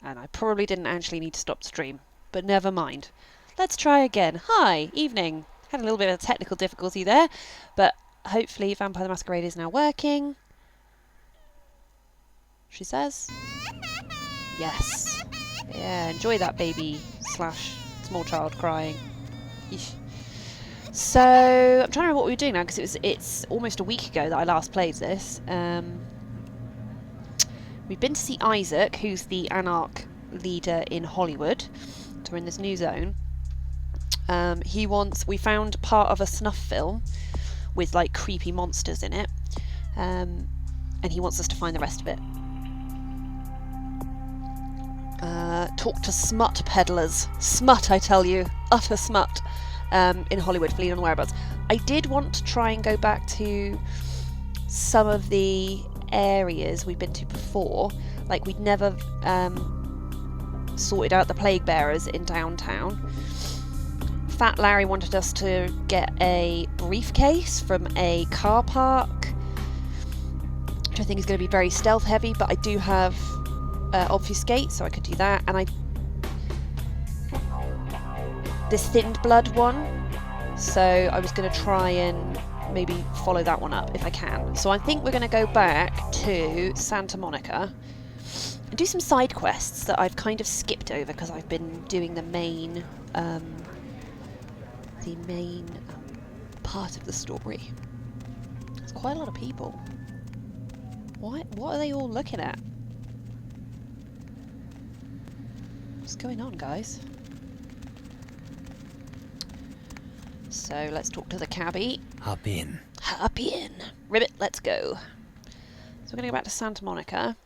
And I probably didn't actually need to stop the stream, but never mind. Let's try again. Hi, evening. Had a little bit of a technical difficulty there, but hopefully Vampire the Masquerade is now working. She says. Yes. Yeah, enjoy that baby slash small child crying. Eesh. So, I'm trying to remember what we were doing now, because it's almost a week ago that I last played this. We've been to see Isaac, who's the Anarch leader in Hollywood. So we're in this new zone. We found part of a snuff film with like creepy monsters in it. And he wants us to find the rest of it. Talk to smut peddlers. Smut, I tell you. Utter smut. In Hollywood, fleeing on the whereabouts. I did want to try and go back to some of the areas we've been to before. Like, we'd never sorted out the plague bearers in downtown. Fat Larry wanted us to get a briefcase from a car park, which I think is going to be very stealth heavy, but I do have obfuscate, so I could do that. And this thinned blood one, so I was going to try and maybe follow that one up if I can. So I think we're going to go back to Santa Monica and do some side quests that I've kind of skipped over because I've been doing the main part of the story. There's quite a lot of people. What are they all looking at? What's going on, guys? So let's talk to the cabbie. Hop in. Hop in. Ribbit, let's go. So we're going to go back to Santa Monica.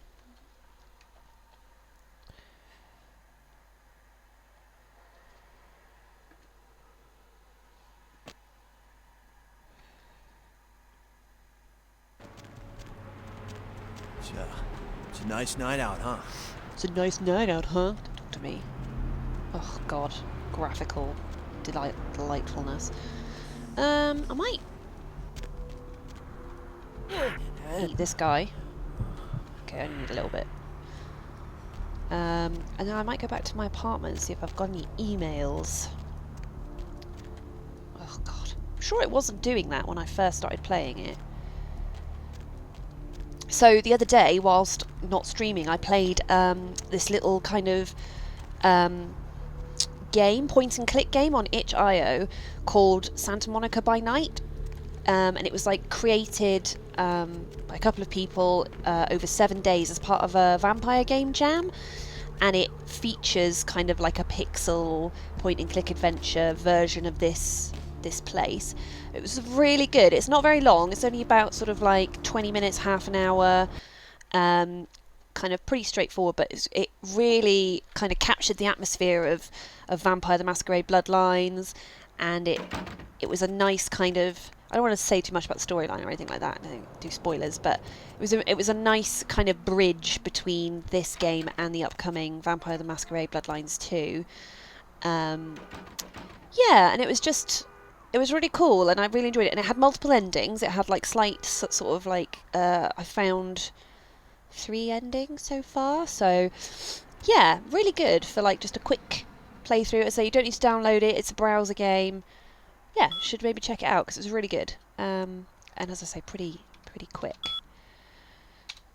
It's a nice night out, huh? It's a nice night out, huh? Don't talk to me. Oh, God. Graphical delightfulness. I might eat this guy. Okay, I only need a little bit. And then I might go back to my apartment and see if I've got any emails. Oh, God. I'm sure it wasn't doing that when I first started playing it. So the other day, whilst not streaming, I played this little kind of game, point and click game on itch.io called Santa Monica by Night, and it was like created by a couple of people over 7 days as part of a vampire game jam, and it features kind of like a pixel point and click adventure version of this place. It was really good. It's not very long. It's only about sort of like 20 minutes, half an hour. Kind of pretty straightforward, but it really kind of captured the atmosphere of Vampire the Masquerade Bloodlines, and it was a nice kind of, I don't want to say too much about the storyline or anything like that, I don't do spoilers, but it was a nice kind of bridge between this game and the upcoming Vampire the Masquerade Bloodlines 2. Yeah, and it was really cool, and I really enjoyed it, and it had multiple endings. It had like slight sort of like I found 3 endings so far, so yeah, really good for like just a quick playthrough. So you don't need to download it, it's a browser game. Yeah, should maybe check it out because it's really good, and as I say, pretty quick.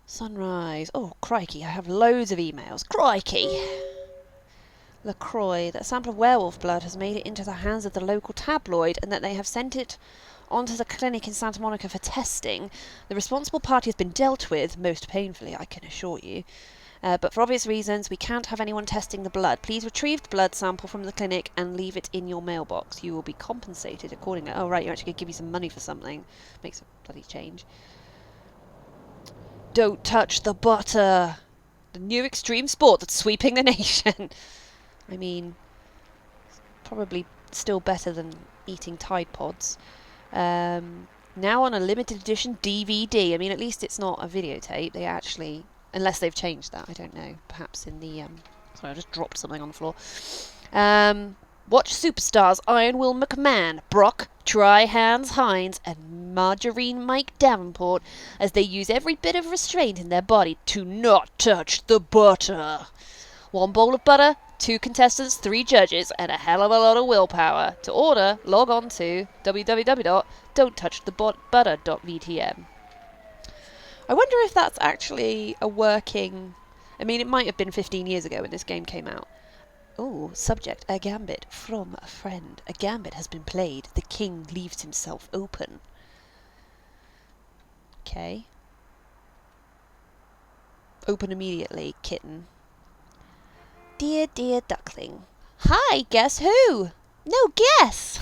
Sunrise. Oh crikey, I have loads of emails. Crikey. LaCroix, that a sample of werewolf blood has made it into the hands of the local tabloid and that they have sent it onto the clinic in Santa Monica for testing. The responsible party has been dealt with, most painfully, I can assure you. But for obvious reasons, we can't have anyone testing the blood. Please retrieve the blood sample from the clinic and leave it in your mailbox. You will be compensated accordingly. Oh, right, you're actually going to give you some money for something. Makes a bloody change. Don't touch the butter. The new extreme sport that's sweeping the nation. I mean, probably still better than eating Tide Pods. Now on a limited edition DVD. I mean, at least it's not a videotape. They actually, unless they've changed that, I don't know. Perhaps in the sorry, I just dropped something on the floor. Watch superstars Iron Will McMahon, Brock, Try-Hands Hines, and Margarine Mike Davenport as they use every bit of restraint in their body to not touch the butter. 1 bowl of butter, 2 contestants, 3 judges, and a hell of a lot of willpower. To order, log on to www.don'ttouchthebutter.vtm. I wonder if that's actually a working... I mean, it might have been 15 years ago when this game came out. Oh, subject, a gambit from a friend. A gambit has been played. The king leaves himself open. Okay. Open immediately, kitten. Dear, dear duckling. Hi, guess who? No, guess!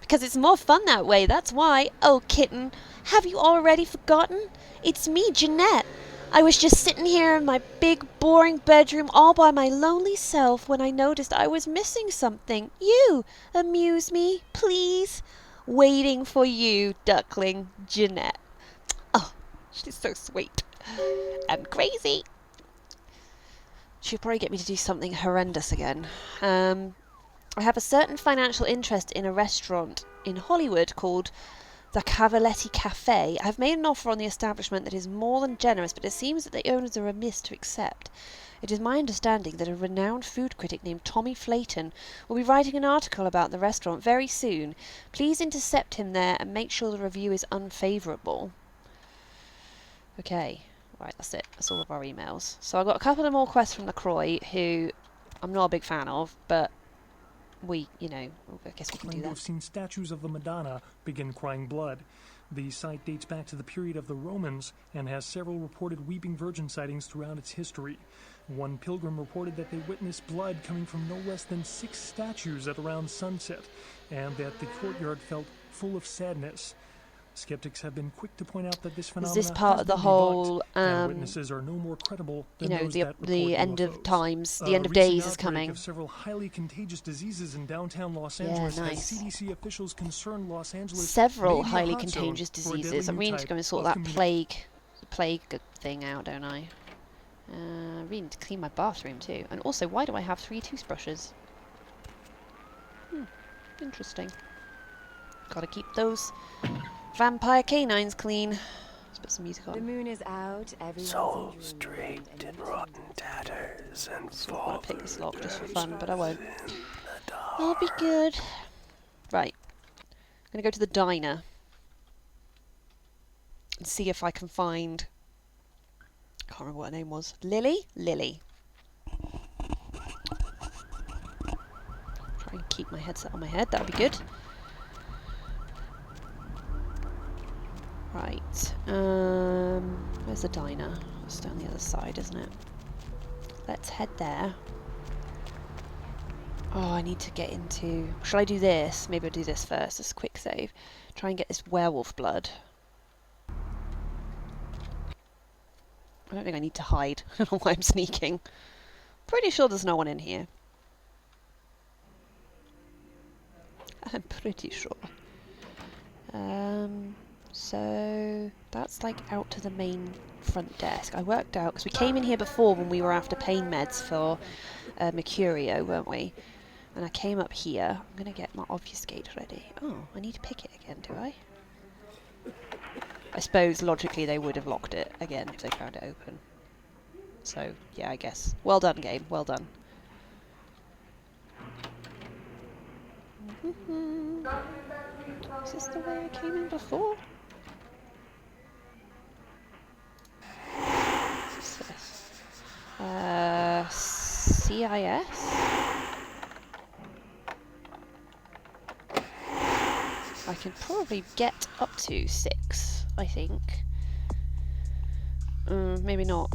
Because it's more fun that way, that's why. Oh, kitten, have you already forgotten? It's me, Jeanette. I was just sitting here in my big, boring bedroom all by my lonely self when I noticed I was missing something. You! Amuse me, please. Waiting for you, duckling, Jeanette. Oh, she's so sweet. And crazy. She'll probably get me to do something horrendous again. I have a certain financial interest in a restaurant in Hollywood called the Cavaletti Cafe. I have made an offer on the establishment that is more than generous, but it seems that the owners are remiss to accept. It is my understanding that a renowned food critic named Tommy Flayton will be writing an article about the restaurant very soon. Please intercept him there and make sure the review is unfavourable. Okay, right, that's it. That's all of our emails. So I've got a couple of more quests from LaCroix, who I'm not a big fan of, but I guess we can do that. I've seen statues of the Madonna begin crying blood. The site dates back to the period of the Romans and has several reported weeping virgin sightings throughout its history. One pilgrim reported that they witnessed blood coming from no less than 6 statues at around sunset, and that the courtyard felt full of sadness. Skeptics have been quick to point out that this phenomenon is this part of the whole, and witnesses are no more credible than those that the end of UFOs. times, the end of days is coming. Of several highly contagious diseases in downtown Los Angeles nice. has CDC officials concerned Los Angeles Several may be a highly hot zone contagious for a deadly diseases. I new really need to type go and sort of that plague thing out, don't I? I really need to clean my bathroom too. And also, why do I have 3 toothbrushes? Interesting. Gotta keep those vampire canines clean. Let's put some music on. The moon is out, Souls draped in rotten tatters and So I want to pick this lock just for fun, but I won't. I'll be good. Right. I'm going to go to the diner and see if I can find... I can't remember what her name was. Lily? Lily. Try and keep my headset on my head, that would be good. Right, where's the diner? It's down the other side, isn't it? Let's head there. Oh, I need to get into... Shall I do this? Maybe I'll do this first, just a quick save. Try and get this werewolf blood. I don't think I need to hide. I don't know why I'm sneaking. Pretty sure there's no one in here. I'm pretty sure. So that's like out to the main front desk. I worked out, because we came in here before when we were after pain meds for Mercurio, weren't we? And I came up here. I'm going to get my obfuscate ready. Oh, I need to pick it again, do I? I suppose logically they would have locked it again if they found it open. So, yeah, I guess. Well done, game. Well done. Is this the way I came in before? What's this? CIS? I can probably get up to 6, I think. Maybe not.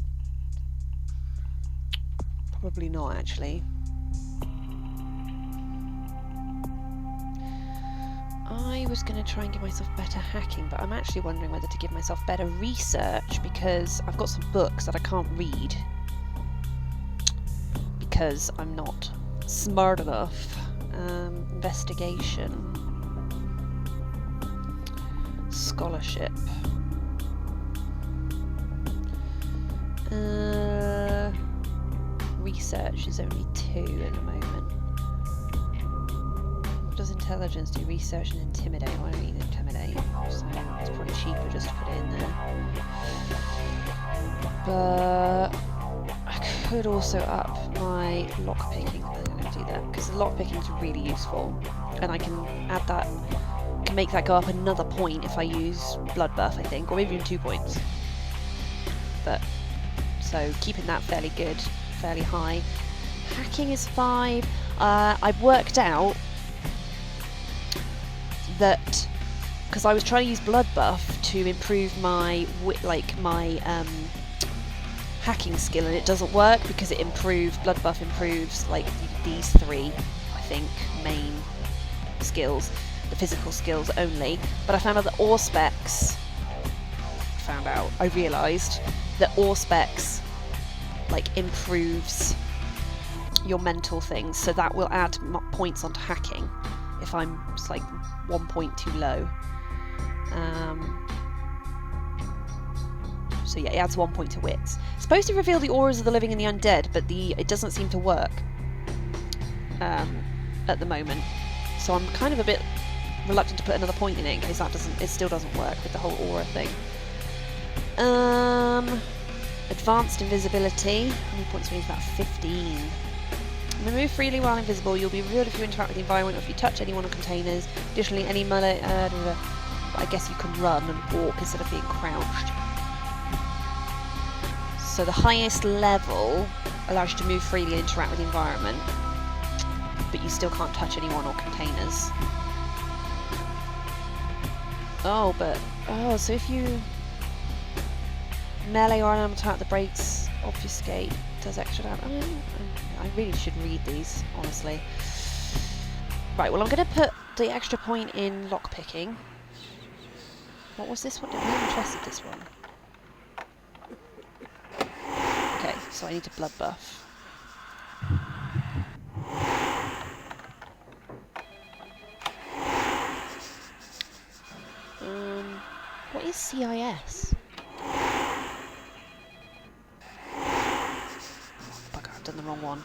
Probably not, actually. I was going to try and give myself better hacking, but I'm actually wondering whether to give myself better research, because I've got some books that I can't read because I'm not smart enough. Investigation. Scholarship. Research is only 2 at the moment. What does intelligence do? Research and intimidate. I don't need intimidate, so it's probably cheaper just to put it in there. But could also up my lockpicking. I'm going to do that because the lockpicking is really useful, and I can add that, can make that go up another point if I use blood buff, I think, or maybe even 2 points. But so keeping that fairly good, fairly high. Hacking is 5. I've worked out that because I was trying to use blood buff to improve my hacking skill, and it doesn't work because blood buff improves like these 3, I think, main skills, the physical skills only. But I found out that I realised that Auspex like improves your mental things, so that will add points onto hacking if I'm just like 1 point too low. So yeah, it adds 1 point to wits. It's supposed to reveal the auras of the living and the undead, but it doesn't seem to work at the moment. So I'm kind of a bit reluctant to put another point in it in case it still doesn't work with the whole aura thing. Advanced invisibility. How many points do we need? About 15. When you move freely while invisible, you'll be revealed if you interact with the environment or if you touch anyone or containers. Additionally, any melee... I guess you can run and walk instead of being crouched. So the highest level allows you to move freely and interact with the environment, but you still can't touch anyone or containers. Oh, so if you melee or animal attack, the breaks obfuscate does extra damage. I really should read these, honestly. Right, well I'm going to put the extra point in lockpicking. What was this one? I'm really interested in this one. Okay, so I need a blood buff. What is CIS? Bugger, I've done the wrong one.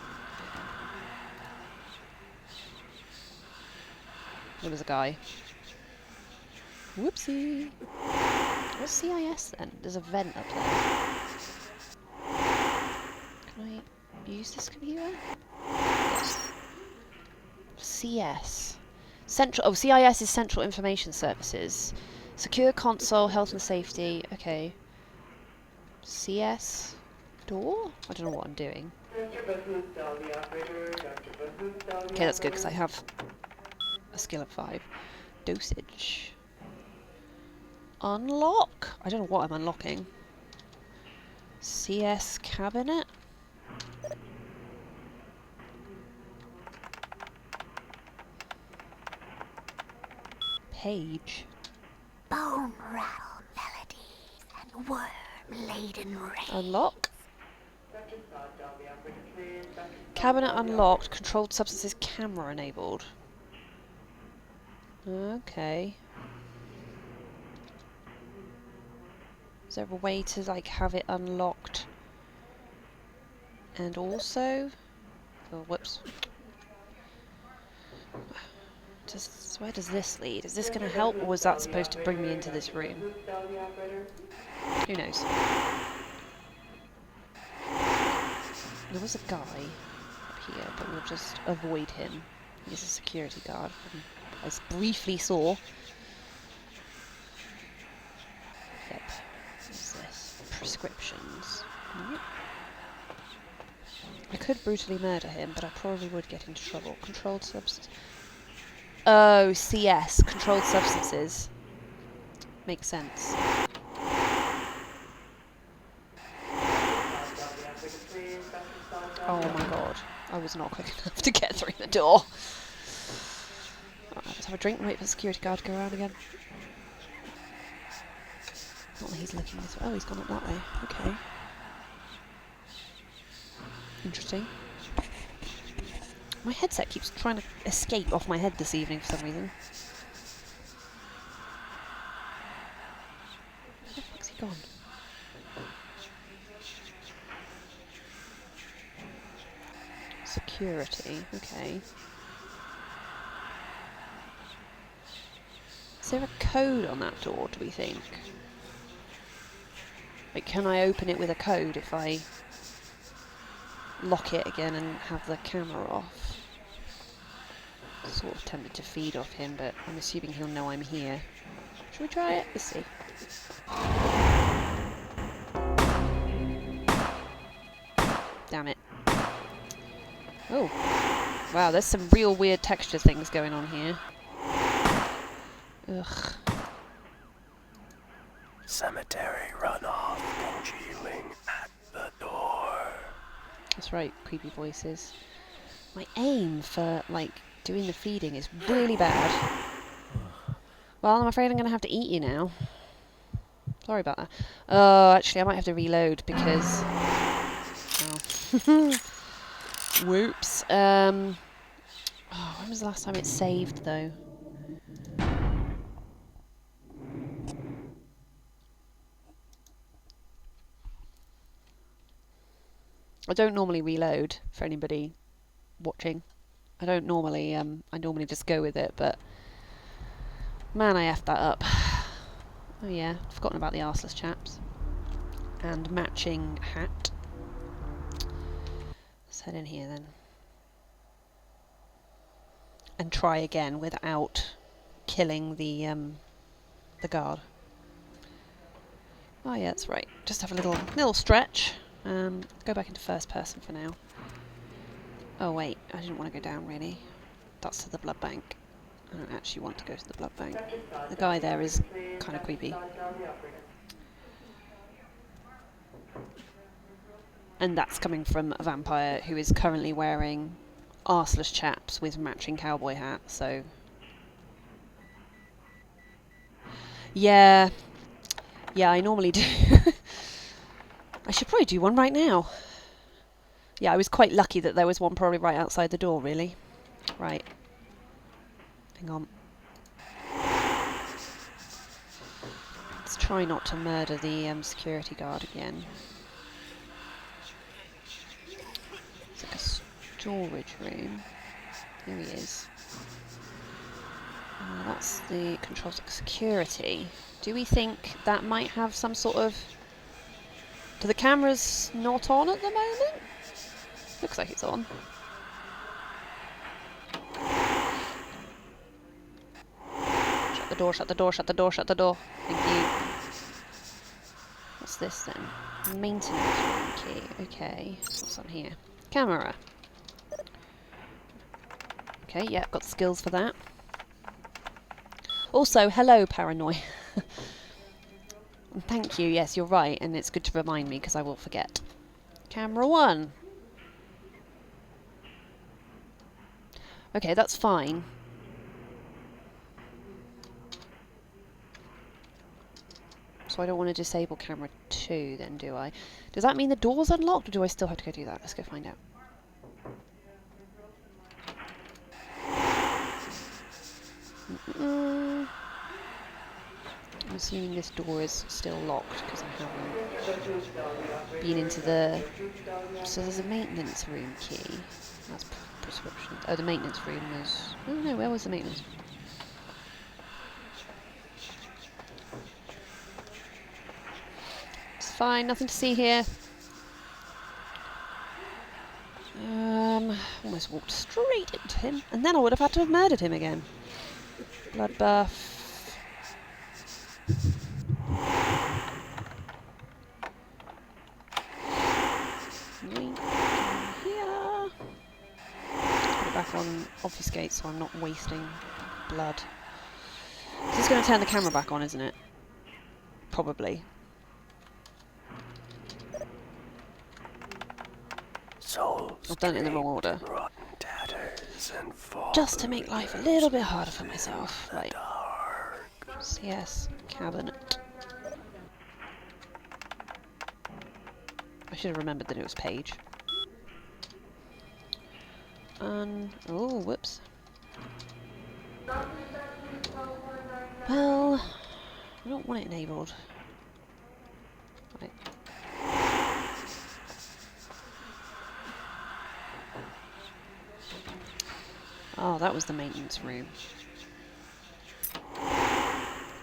There was a guy. Whoopsie. What's CIS then? There's a vent up there. Can I use this computer? Yes. CS. CIS is Central Information Services. Secure console, health and safety. Okay. CS. Door? I don't know what I'm doing. Okay, that's good because I have a skill of 5. Dosage. Unlock? I don't know what I'm unlocking. CS cabinet? Page. Bone rattle melodies and worm-laden rain. Unlock. Cabinet unlocked. Controlled substances camera enabled. Okay. Is there a way to like have it unlocked? And also, oh whoops. Where does this lead? Is this going to help, or was that supposed to bring me into this room? Who knows? There was a guy up here, but we'll just avoid him. He's a security guard, I briefly saw. Yep. What's this? Prescriptions. Yep. I could brutally murder him, but I probably would get into trouble. Controlled substance. Oh, CS. Controlled substances. Makes sense. Oh my god. I was not quick enough to get through the door. Right, let's have a drink and wait for the security guard to go around again. Not that he's looking this way. Oh, he's gone up that way. Okay. Interesting. My headset keeps trying to escape off my head this evening for some reason. Where the fuck's he gone? Security, okay. Is there a code on that door, do we think? Like, can I open it with a code if I... lock it again and have the camera off. Sort of tempted to feed off him, but I'm assuming he'll know I'm here. Should we try it? Let's see. Damn it. Oh. Wow, there's some real weird texture things going on here. Ugh. Cemetery runoff congealing at the door. That's right, creepy voices. My aim for, like, doing the feeding is really bad. Well, I'm afraid I'm going to have to eat you now. Sorry about that. Oh, actually, I might have to reload because... Oh. Whoops. Oh, when was the last time it saved, though? I don't normally reload for anybody watching. I don't normally, I normally just go with it, but... Man, I effed that up. Oh yeah, I've forgotten about the arseless chaps. And matching hat. Let's head in here then. And try again without killing the guard. Oh yeah, that's right. Just have a little stretch. Go back into first person for now. Oh wait, I didn't want to go down really. That's to the blood bank. I don't actually want to go to the blood bank. The guy there is kind of creepy. And that's coming from a vampire who is currently wearing arseless chaps with matching cowboy hat, so... Yeah. Yeah, I normally do. I should probably do one right now. Yeah, I was quite lucky that there was one probably right outside the door, really. Right. Hang on. Let's try not to murder the security guard again. It's like a storage room. There he is. That's the controls of security. Do we think that might have some sort of... Do the cameras not on at the moment? Looks like it's on. Shut the door, shut the door, shut the door, shut the door. Thank you. What's this then? Maintenance room key. Okay. What's on here? Camera. Okay, yeah, got the skills for that. Also, hello, paranoia. Thank you, yes, you're right, and it's good to remind me because I will forget. Camera 1. Okay, that's fine. So I don't want to disable camera 2 then, do I? Does that mean the door's unlocked, or do I still have to go do that? Let's go find out. I'm assuming this door is still locked because I haven't been into the... So there's a maintenance room key. That's prescription. Oh, the maintenance room was... Oh no, where was the maintenance room? It's fine, nothing to see here. Almost walked straight into him, and then I would have had to have murdered him again. Blood buff. Here. Put it back on obfuscate so I'm not wasting blood. This is going to turn the camera back on, isn't it? Probably. I've done it in the wrong order. Just to make life a little bit harder for myself. Right. CS cabinet. I should have remembered that it was page. Oh, whoops. Well, I don't want it enabled. Right. Oh, that was the maintenance room.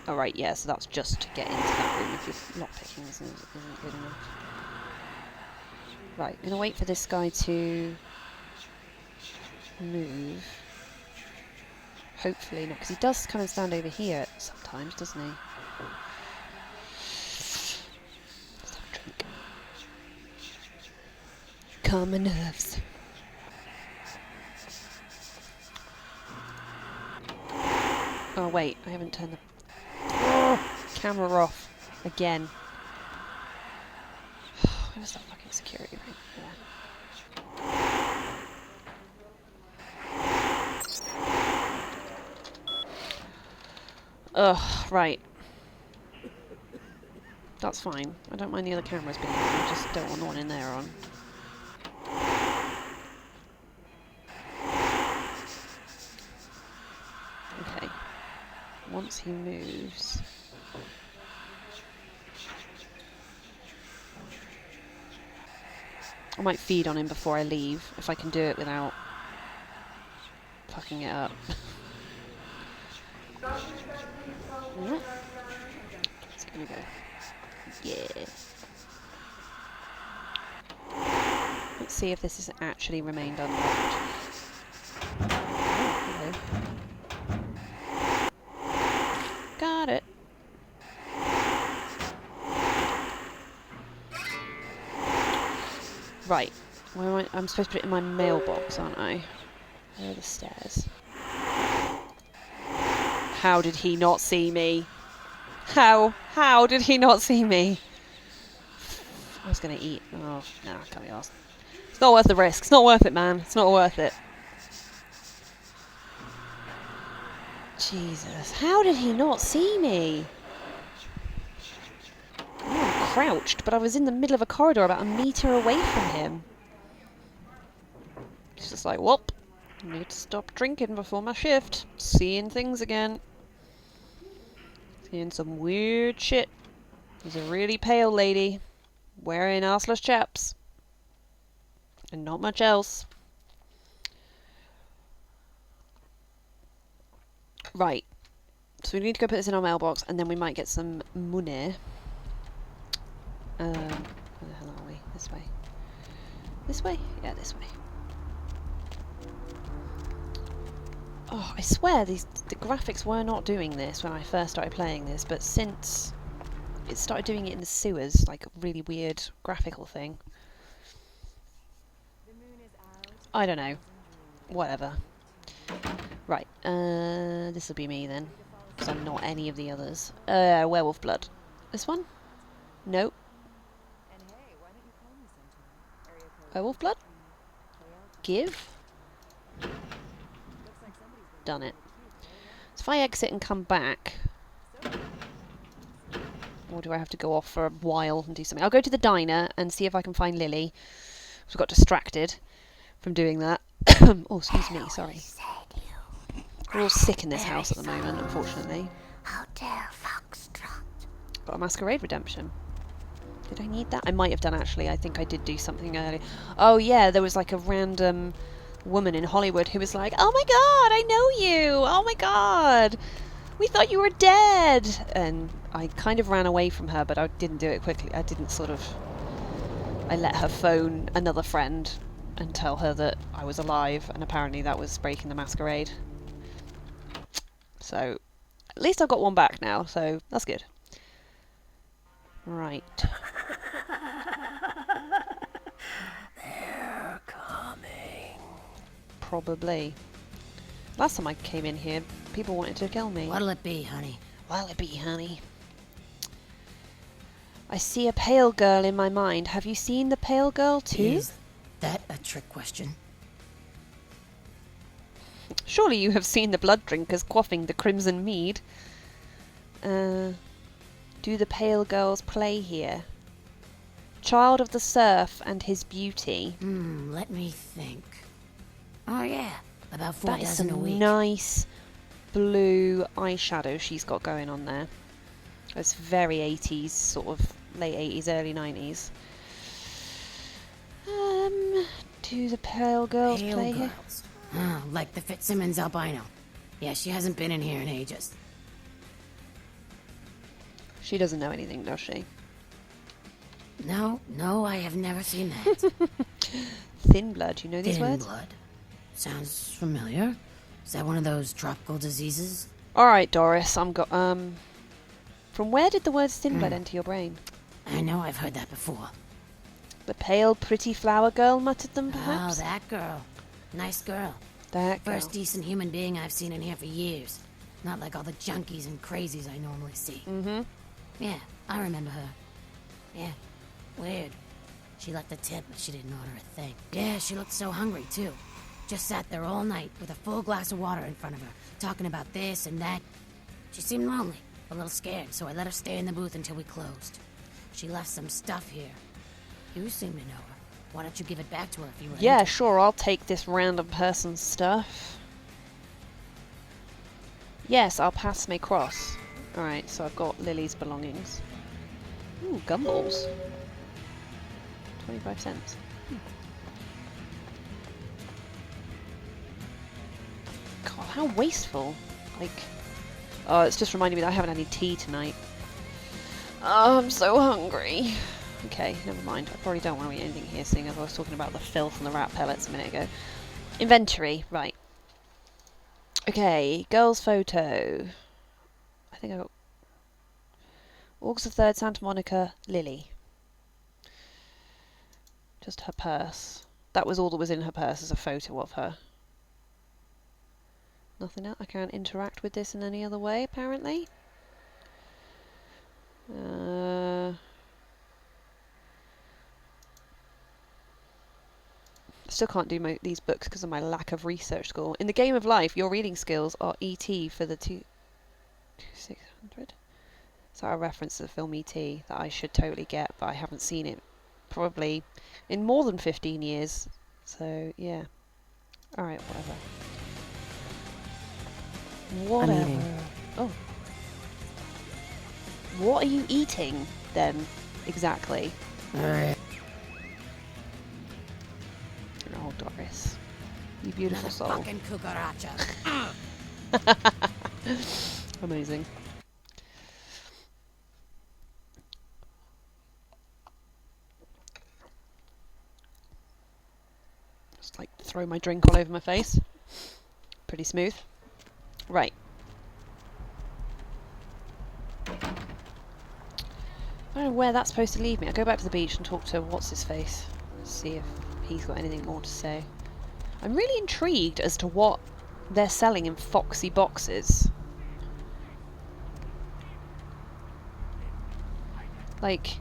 Oh, right, yeah, so that's just to get into that room if your lockpicking isn't good enough. Right, I'm going to wait for this guy to move. Hopefully not, because he does kind of stand over here sometimes, doesn't he? Let's have a drink. Calm my nerves. Oh wait, I haven't turned the camera off again. Where's that fucking security ring? There. Ugh, right. That's fine. I don't mind the other cameras being on, I just don't want the one in there on. Okay. Once he moves... I might feed on him before I leave, if I can do it without fucking it up. It's gonna go. Yeah. Let's see if this has actually remained unlocked. Oh, hello. Got it. Right. Where am I? I'm supposed to put it in my mailbox, aren't I? Where are the stairs? How did he not see me? How did he not see me? I was gonna eat. Oh, no, I can't be asked. It's not worth the risk. It's not worth it, man. It's not worth it. Jesus. How did he not see me? I'm crouched, but I was in the middle of a corridor about a metre away from him. He's just like, whoop. Need to stop drinking before my shift. Seeing things again. Seeing some weird shit. There's a really pale lady wearing arseless chaps. And not much else. Right. So we need to go put this in our mailbox and then we might get some money. Where the hell are we? This way. This way? Yeah, this way. Oh, I swear the graphics were not doing this when I first started playing this, but since it started doing it in the sewers, like a really weird graphical thing. I don't know. Whatever. Right, this will be me then, because I'm not any of the others. Werewolf blood. This one? Nope. Werewolf blood? Give? Done it. So if I exit and come back, or do I have to go off for a while and do something? I'll go to the diner and see if I can find Lily. I got distracted from doing that. Oh, excuse me, sorry. We're all sick in this house at the moment, unfortunately. Hotel Foxtrot. Got a Masquerade redemption. Did I need that? I might have done, actually. I think I did do something earlier. Oh, yeah, there was like a random woman in Hollywood who was like, oh my god, I know you! Oh my god! We thought you were dead! And I kind of ran away from her, but I didn't do it quickly. I didn't sort of... I let her phone another friend and tell her that I was alive, and apparently that was breaking the Masquerade. So, at least I've got one back now, so that's good. Right. They're coming. Probably. Last time I came in here, people wanted to kill me. What'll it be, honey? What'll it be, honey? I see a pale girl in my mind. Have you seen the pale girl too? Is that a trick question? Surely you have seen the blood drinkers quaffing the crimson mead. Do the pale girls play here? Child of the surf and his beauty. Let me think. Oh yeah, about 4 That is dozen a some week. nice blue eyeshadow she's got going on there. It's very 80s, sort of late 80s, early 90s. Do the pale girls Pale play here? girls. Oh, like the Fitzsimmons albino. Yeah, she hasn't been in here in ages. She doesn't know anything, does she? No, I have never seen that. Thin blood, you know these Thin words? blood. Sounds familiar. Is that one of those tropical diseases? Alright, Doris, from where did the words thin blood enter your brain? I know I've heard that before. The pale, pretty flower girl muttered them, Oh, perhaps? that girl. Nice girl. That girl. First decent human being I've seen in here for years. Not like all the junkies and crazies I normally see. Mm-hmm. Yeah, I remember her. Yeah, weird. She left a tip, but she didn't order a thing. Yeah, she looked so hungry, too. Just sat there all night with a full glass of water in front of her, talking about this and that. She seemed lonely, a little scared, so I let her stay in the booth until we closed. She left some stuff here. You seem to know her. Why don't you give it back to her if you were Yeah, into it? sure, I'll take this random person's stuff. Yes, our paths may cross. Alright, so I've got Lily's belongings. Ooh, gumballs. 25 cents. God, how wasteful. Like, oh, it's just reminding me that I haven't had any tea tonight. Oh, I'm so hungry. Okay, never mind. I probably don't want to eat anything here, seeing as I was talking about the filth and the rat pellets a minute ago. Inventory, right. Okay, girl's photo. I think I got August the 3rd, Santa Monica, Lily. Just her purse. That was all that was in her purse, as a photo of her. Nothing else? I can't interact with this in any other way, apparently. Still can't do these books because of my lack of research score. In the game of life, your reading skills are ET for the 2600. Is that a reference to the film ET that I should totally get, but I haven't seen it probably in more than 15 years. So, yeah. Alright, whatever. Whatever. I'm eating. Oh. What are you eating, then, exactly? Oh, Doris. You beautiful soul. Fucking cucaracha. Amazing. Just like throw my drink all over my face. Pretty smooth. Right. I don't know where that's supposed to leave me. I'll go back to the beach and talk to what's-his-face. See if he's got anything more to say. I'm really intrigued as to what they're selling in foxy boxes. Like,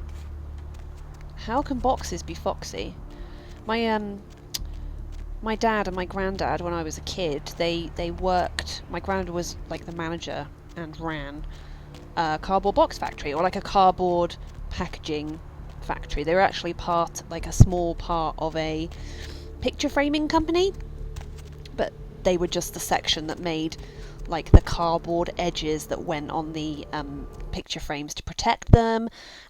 how can boxes be foxy? My dad and my granddad, when I was a kid, they worked. My granddad was like the manager and ran a cardboard box factory, or like a cardboard packaging factory. They were actually like a small part of a picture framing company, but they were just the section that made like the cardboard edges that went on the picture frames to protect them.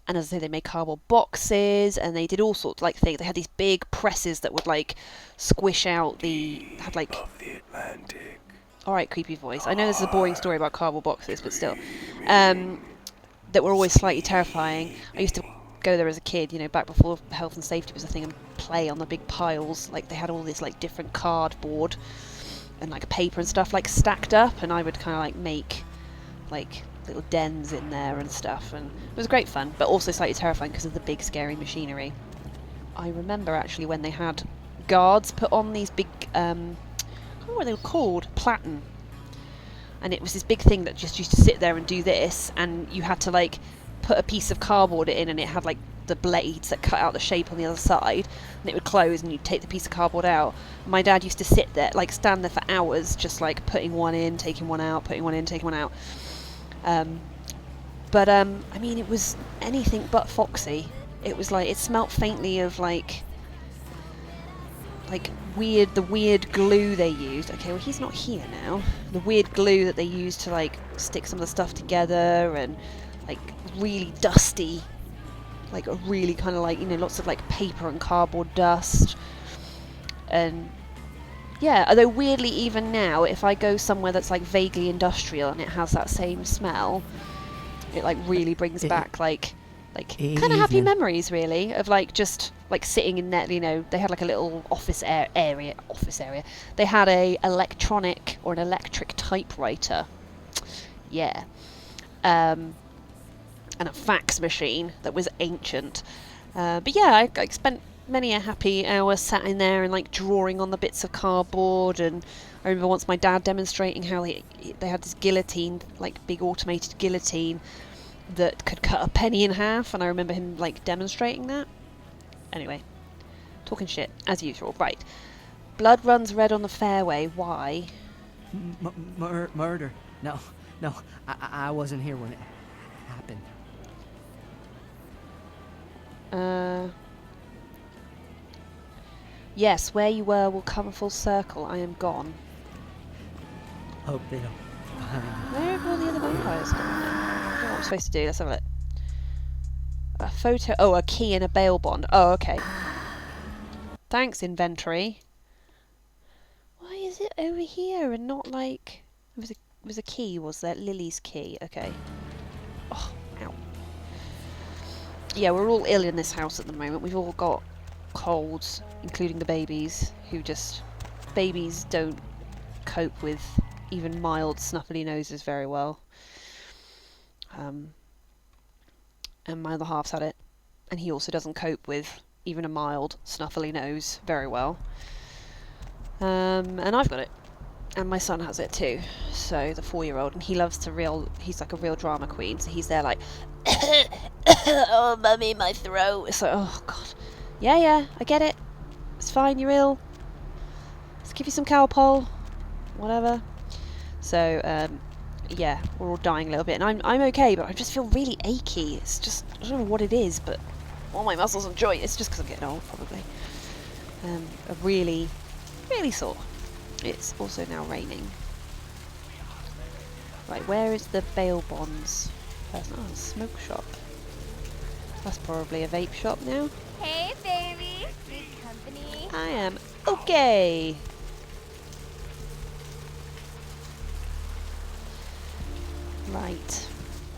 And as I say, they made cardboard boxes, and they did all sorts like things. They had these big presses that would like squish out had like Of the Atlantic. alright, creepy voice. I know this is a boring story about cardboard boxes, but still. That were always slightly terrifying. I used to go there as a kid, you know, back before health and safety was a thing, and play on the big piles. Like, they had all this, like, different cardboard and, like, paper and stuff, like, stacked up, and I would kind of, like, make, like, little dens in there and stuff, and it was great fun, but also slightly terrifying because of the big, scary machinery. I remember, actually, when they had guards put on these big, I don't know what they were called, platen. And it was this big thing that just used to sit there and do this, and you had to like put a piece of cardboard in, and it had like the blades that cut out the shape on the other side, and it would close, and you'd take the piece of cardboard out. My dad used to sit there, like stand there for hours, just like putting one in, taking one out, putting one in, taking one out. I mean, it was anything but foxy. It was like, it smelt faintly of like the weird glue they used. Okay, well, he's not here now. The weird glue that they used to like stick some of the stuff together, and like really dusty, like a really kind of like, you know, lots of like paper and cardboard dust. And yeah, although weirdly, even now, if I go somewhere that's like vaguely industrial and it has that same smell, it like really brings back like like kind of happy Evening. memories, really, of like just like sitting in there. You know, they had like a little area. They had a electronic or an electric typewriter. Yeah. And a fax machine that was ancient. But yeah, I spent many a happy hour sat in there and like drawing on the bits of cardboard. And I remember once my dad demonstrating how they had this guillotine, like big automated guillotine that could cut a penny in half, and I remember him like demonstrating that. Anyway, talking shit as usual. Right, blood runs red on the fairway. Why? Murder. No, I wasn't here when it happened. Yes, where you were will come full circle. I am gone. Hope they don't. Where have all the other vampires gone then? I don't know what I'm supposed to do. Let's have a look. A photo. Oh, a key and a bail bond. Oh, okay. Thanks, inventory. Why is it over here and not like... It was a key, was there? Lily's key. Okay. Oh, ow. Yeah, we're all ill in this house at the moment. We've all got colds, including the babies, who just... Babies don't cope with even mild snuffly noses very well. And my other half's had it, and he also doesn't cope with even a mild snuffly nose very well. And I've got it, and my son has it too. So the 4-year-old, and he loves to he's like a real drama queen. So he's there like, oh mummy, my throat. It's like, oh god, yeah, I get it. It's fine, you're ill. Let's give you some Calpol, whatever. So yeah, we're all dying a little bit, and I'm okay, but I just feel really achy. It's just, I don't know what it is, but all my muscles and joints. It's just because I'm getting old, probably. Are really sore. It's also now raining. Right, where is the bail bonds? Oh, a smoke shop. That's probably a vape shop now. Hey, baby. Good company. I am okay. Right.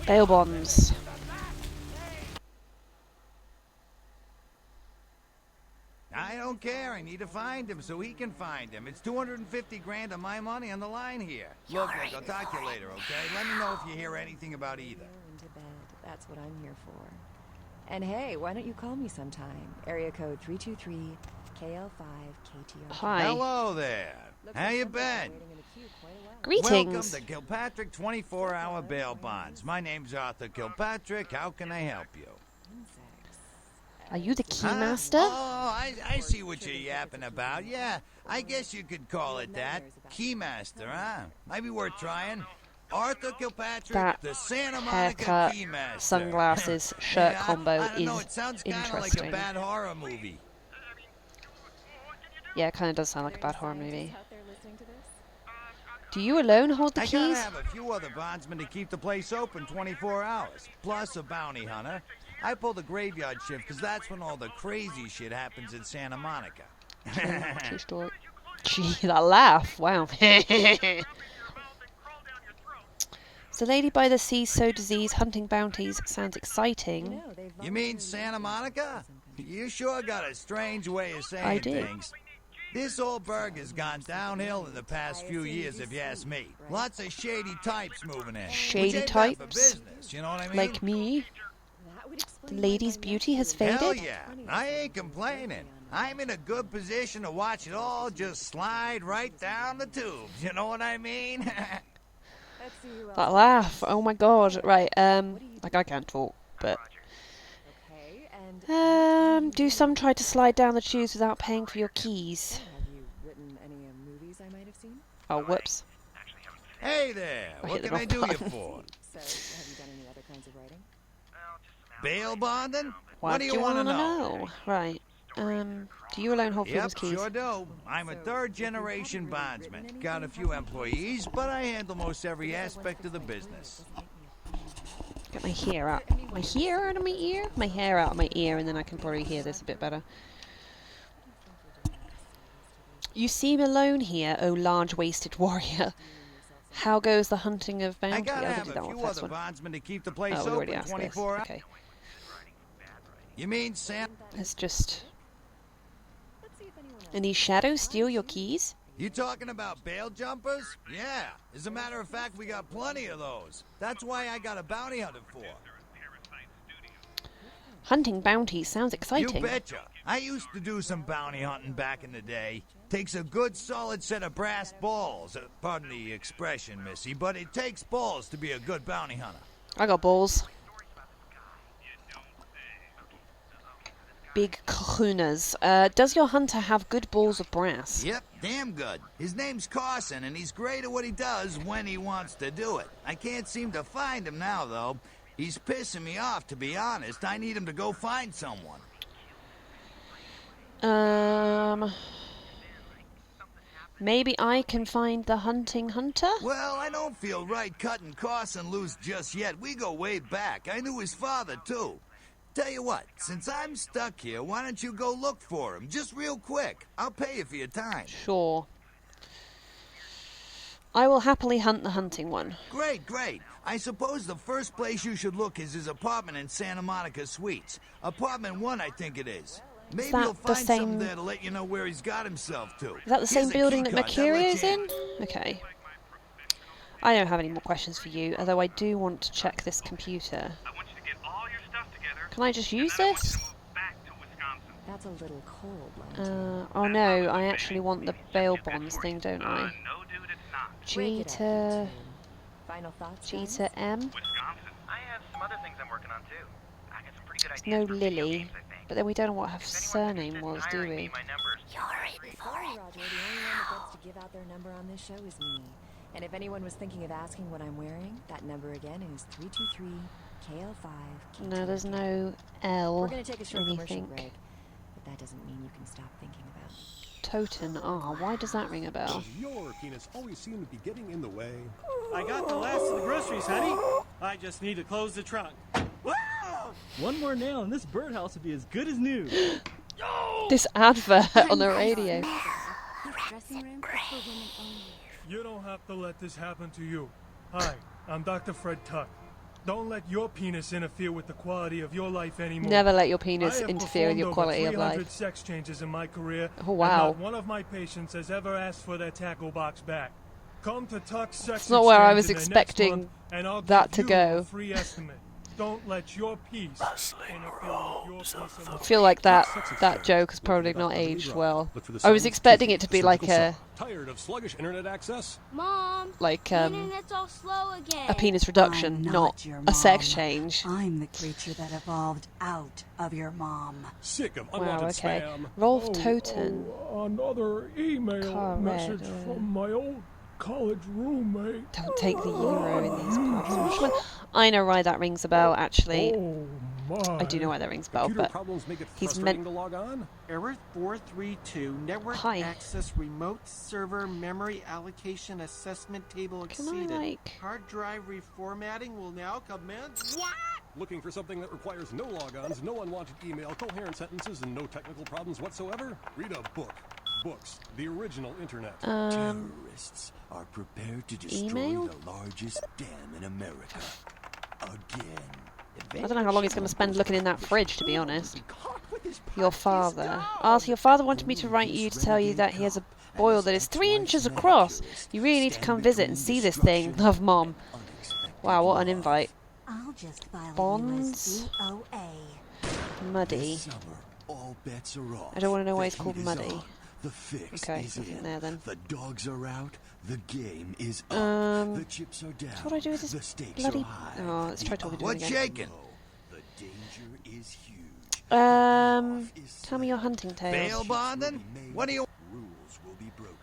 Bail bonds. I don't care. I need to find him so he can find him. It's 250 grand of my money on the line here. Look, I'll talk to you later, okay? Let me know if you hear anything about either. Into bed. That's what I'm here for. And hey, why don't you call me sometime? Area code 323 KL5 KTR. Hi. Hello there. How you been? Greetings. Welcome to Kilpatrick 24-hour bail bonds. My name's Arthur Kilpatrick. How can I help you? Are you the Huh? keymaster? Oh, I see what you're yapping about. Yeah, I guess you could call it that. Keymaster, huh? Might be worth trying. Arthur Kilpatrick, That the Santa Monica haircut, Keymaster. sunglasses, shirt Yeah, combo I don't know, is it sounds kind of like a interesting. bad horror movie. Yeah, it kind of does sound like a bad horror movie. Do you alone hold the I gotta keys? have a few other bondsmen to keep the place open 24 hours, plus a bounty hunter. I pull the graveyard shift because that's when all the crazy shit happens in Santa Monica. True story. Gee, that laugh. Wow. So Lady by the Sea, So Disease, Hunting Bounties sounds exciting. You mean Santa Monica? You sure got a strange way of saying I do. things. This old burg has gone downhill in the past few years, if you ask me. Lots of shady types moving in. Shady which ain't bad for types? business, you know what I mean? Like me? The lady's beauty has faded? Hell yeah. I ain't complaining. I'm in a good position to watch it all just slide right down the tubes. You know what I mean? That laugh. Oh my god. Right, like I can't talk, but... do some try to slide down the tubes without paying for your keys? Have you written any movies I might have seen? Oh, whoops. Hey there. I What hit the can I do wrong you button. for? So, have you done any other kinds of writing? Bail bonding? What do you want to wanna know? Right. Do you alone hold Freedom's Yep, keys? sure do. I'm a third-generation bondsman. Got a few employees, but I handle most every aspect of the business. Get my hair out. My hair out of my ear? My hair out of my ear, and then I can probably hear this a bit better. You seem alone here, O large-waisted warrior. How goes the hunting of bounty? I gotta Oh, we have did a that one few first other one. bondsmen to keep the place Oh, we already open asked this. 24 hours. Okay. You mean Sam? It's just... Let's see if anyone else. Any shadows steal your keys? You talking about bail jumpers? Yeah. As a matter of fact, we got plenty of those. That's why I got a bounty hunter for. Hunting bounties sounds exciting. You betcha. I used to do some bounty hunting back in the day. Takes a good solid set of brass balls. Pardon the expression, Missy, but it takes balls to be a good bounty hunter. I got balls. Big kahunas. Does your hunter have good balls of brass? Yep, damn good. His name's Carson, and he's great at what he does when he wants to do it. I can't seem to find him now, though. He's pissing me off, to be honest. I need him to go find someone. Maybe I can find the hunting hunter? Well, I don't feel right cutting Carson loose just yet. We go way back. I knew his father, too. Tell you what, since I'm stuck here, why don't you go look for him? Just real quick. I'll pay you for your time. Sure. I will happily hunt the hunting one. Great, great. I suppose the first place you should look is his apartment in Santa Monica Suites. Apartment 1, I think it is. Maybe that you'll the find same- something there to let you know where he's got himself to. Is that the Here's same a building key that card. That'll let Mercurio's you in? Okay. I don't have any more questions for you, although I do want to check this computer. Can I just use this? That's a little cold, Lantern. Oh no, I actually want the bail bonds thing, don't I? G Break it up, to... you two. Final thoughts, G guys? to M? I have some other things I'm working on too. I got some pretty good No ideas for video Lily. games, I think. But then we don't know what her If anyone's surname interested in was, do hiring me, we? my number is Sorry, Roger. The only one that gets to give out their number on this show is me. And if anyone was thinking of asking what I'm wearing, that number again is 323 KL5. No, there's no We're L gonna take a short commercial anything. break, but that doesn't mean you can stop thinking about it. Toten R. Why does that ring a bell? Your penis always seem to be getting in the way. I got the last of the groceries, honey. I just need to close the trunk. One more nail and this birdhouse would be as good as new. This advert on the radio. Dressing room is for women only. You don't have to let this happen to you. Hi, I'm Dr. Fred Tuck. Don't let your penis interfere with the quality of your life anymore. Never let your I penis have interfere with your performed quality over of 300 life. sex changes in my career. Oh, wow. And not one of my patients has ever asked for their tackle box back. Come to Tuck's Sex It's not where I was Exchange in the next expecting month, and I'll that give to you go. a free estimate. Don't let your peace interfere with your peace of I mind. feel like that joke has probably not aged well. I was expecting it to be like a Tired of sluggish internet access? Mom, like the internet's all slow again. a penis reduction, I'm not your a sex mom. change. I'm the creature that evolved out of your mom. Sick of Wow, unwanted okay. spam. Rolf Toten. Another email Car message red, from my old college roommate. Don't take the euro in these parts. Which one? I know why that rings a bell, actually. Oh my. I do know why that rings a bell, Computer but problems make it he's frustrating meant... to log on? Error 432. Network Hi. access remote server memory allocation assessment table Can I, exceeded. like... Hard drive reformatting will now commence. Looking for something that requires no logons, no unwanted email, coherent sentences, and no technical problems whatsoever? Read a book. Books. The original internet. Terrorists are prepared to destroy email? the largest dam in America. Again. I don't know how long he's going to spend looking in that fridge, to be honest. Your father. Arthur, your father wanted me to write you to tell you that he has a boil that is 3 inches across. You really need to come visit and see this thing. Love, Mom. Wow, what an invite. I'll just file Bonds. a UOA. Muddy. This summer, all bets are off. I don't want to know why The it's called heat is Muddy. on. The fix Okay, is nothing in. there then. The dogs are out. The game is up. The chips are down. What do I do with this the stakes bloody... are high. Oh, let's try talking to him What's again. shaking? The danger is huge. Tell me your hunting tales. Bail bonding? What do you... Rules will be broken.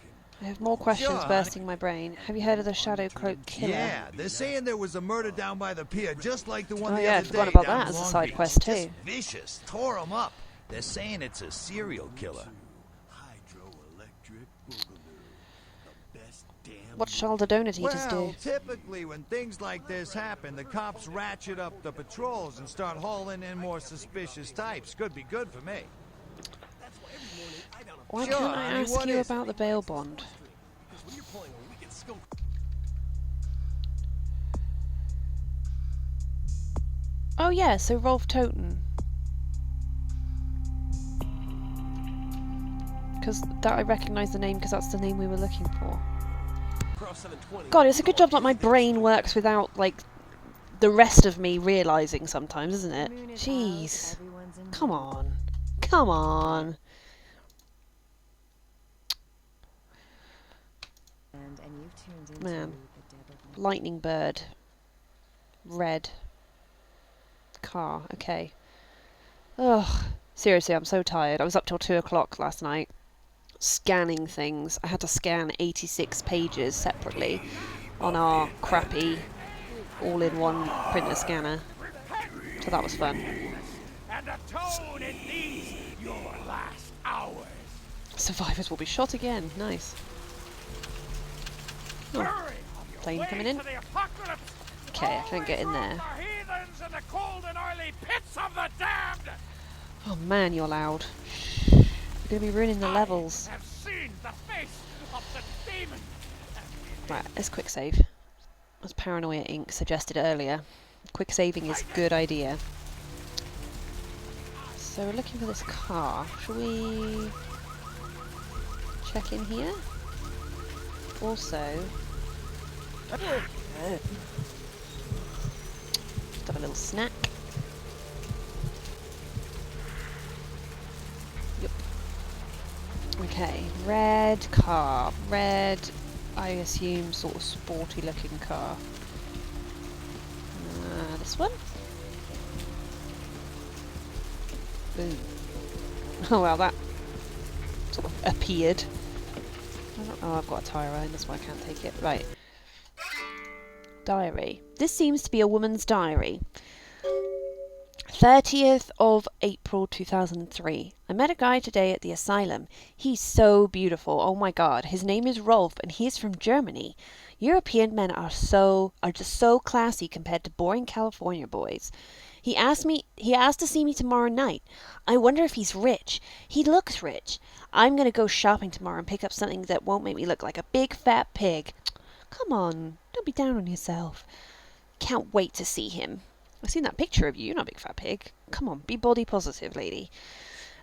I have more questions Sure, bursting my brain. Have you heard of the Shadow Cloak Killer? Yeah, they're saying there was a murder down by the pier, just like the one Oh the yeah, I other forgot day about down that in as a Long side Beach. quest Just too. vicious, tore them up. They're saying it's a serial killer. Hydroelectric boogaloo. The best damn. What shall the donut eaters Well, do? typically when things like this happen, the cops ratchet up the patrols and start hauling in more suspicious types. Could be good for me. Why Sure, can't I honey, ask what you is about the bail bond? When you're pulling a wicked skunk. Oh yeah, so Rolf Toten. Because that I recognise the name because that's the name we were looking for. Cross 720. God, it's a good job that my brain works without, like, the rest of me realising sometimes, isn't it? Moon is Jeez. out, everyone's in Come bed. on. Come on. And you've tuned into Man. the Dead of Night. Lightning bird. Red. Car. Okay. Ugh. Seriously, I'm so tired. I was up till 2 o'clock last night. Scanning things. I had to scan 86 pages separately on our crappy all-in-one printer scanner. So that was fun. And atone in these your last hours. Survivors will be shot again. Nice. Oh, plane coming in. Okay, I can't get in there. Heathens in the cold and oily pits of the damned. Oh man, you're loud. You're gonna be ruining the levels. Have seen the face of the demon. Right, let's quick save. As Paranoia Inc. suggested earlier, quick saving is a good idea. So we're looking for this car. Shall we check in here? Also, just have a little snack. Yep. Okay, red car. Red, I assume, sort of sporty looking car. This one? Ooh. Oh well, that sort of appeared. Oh, I've got a tyre iron, that's why I can't take it. Right. Diary. This seems to be a woman's diary. 30th of April 2003. I met a guy today at the asylum. He's so beautiful. Oh my god. His name is Rolf and he's from Germany. European men are just so classy compared to boring California boys. He asked to see me tomorrow night. I wonder if he's rich. He looks rich. I'm going to go shopping tomorrow and pick up something that won't make me look like a big fat pig. Come on, don't be down on yourself. Can't wait to see him. I've seen that picture of you. You're not a big fat pig. Come on, be body positive, lady.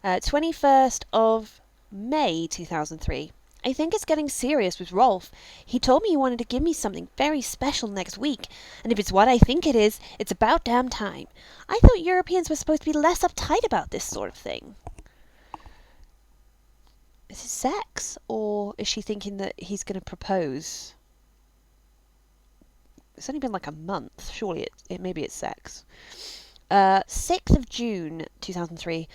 21st of May 2003. I think it's getting serious with Rolf. He told me he wanted to give me something very special next week, and if it's what I think it is, it's about damn time. I thought Europeans were supposed to be less uptight about this sort of thing. Is it sex, or is she thinking that he's going to propose? It's only been like a month. Surely maybe it's sex. 6th of June 2003.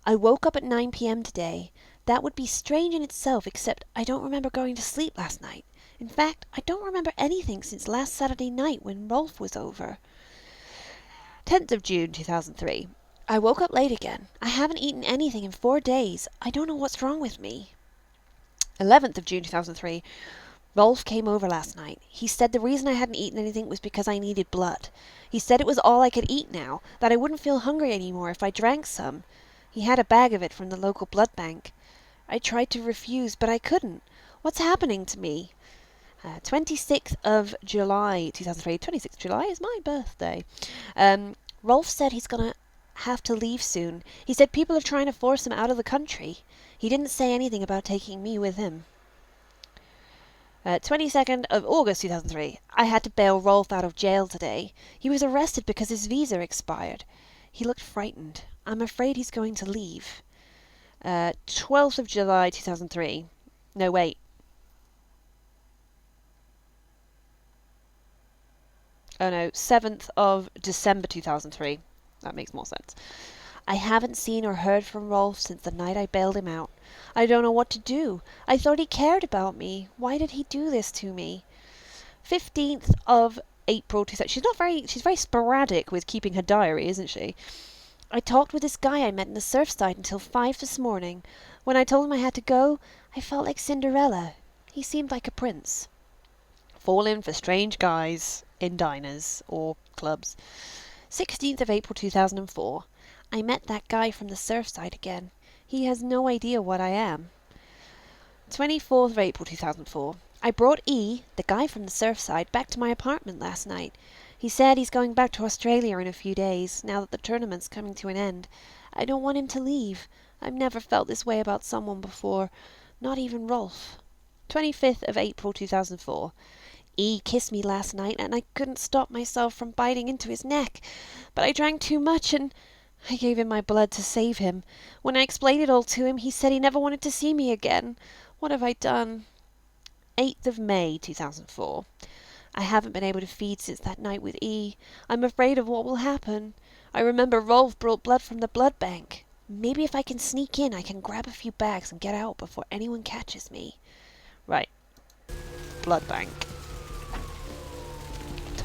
I woke up at 9 p.m. today. That would be strange in itself, except I don't remember going to sleep last night. In fact, I don't remember anything since last Saturday night when Rolf was over. 10th of June 2003. I woke up late again. I haven't eaten anything in 4 days. I don't know what's wrong with me. 11th of June 2003. Rolf came over last night. He said the reason I hadn't eaten anything was because I needed blood. He said it was all I could eat now, that I wouldn't feel hungry anymore if I drank some. He had a bag of it from the local blood bank. I tried to refuse, but I couldn't. What's happening to me? 26th of July 2003. 26th July is my birthday. Rolf said he's going to have to leave soon. He said people are trying to force him out of the country. He didn't say anything about taking me with him. 22nd of August 2003. I had to bail Rolf out of jail today. He was arrested because his visa expired. He looked frightened. I'm afraid he's going to leave. 12th of July 2003. No, wait. Oh no, 7th of December 2003. That makes more sense. I haven't seen or heard from Rolf since the night I bailed him out. I don't know what to do. I thought he cared about me. Why did he do this to me? 15th of April 2000. She's very sporadic with keeping her diary, isn't she? I talked with this guy I met in the Surfside until 5 this morning. When I told him I had to go, I felt like Cinderella. He seemed like a prince. Fall in for strange guys in diners or clubs. 16th of April 2004. I met that guy from the Surfside again. He has no idea what I am. 24th of April 2004. I brought E, the guy from the Surfside, back to my apartment last night. He said he's going back to Australia in a few days, now that the tournament's coming to an end. I don't want him to leave. I've never felt this way about someone before, not even Rolf. 25th of April 2004. E kissed me last night and I couldn't stop myself from biting into his neck, but I drank too much and I gave him my blood to save him. When I explained it all to him, he said he never wanted to see me again. What have I done? 8th of May 2004. I haven't been able to feed since that night with E. I'm afraid of what will happen. I remember Rolf brought blood from the blood bank. Maybe if I can sneak in, I can grab a few bags and get out before anyone catches me. Right. Blood bank.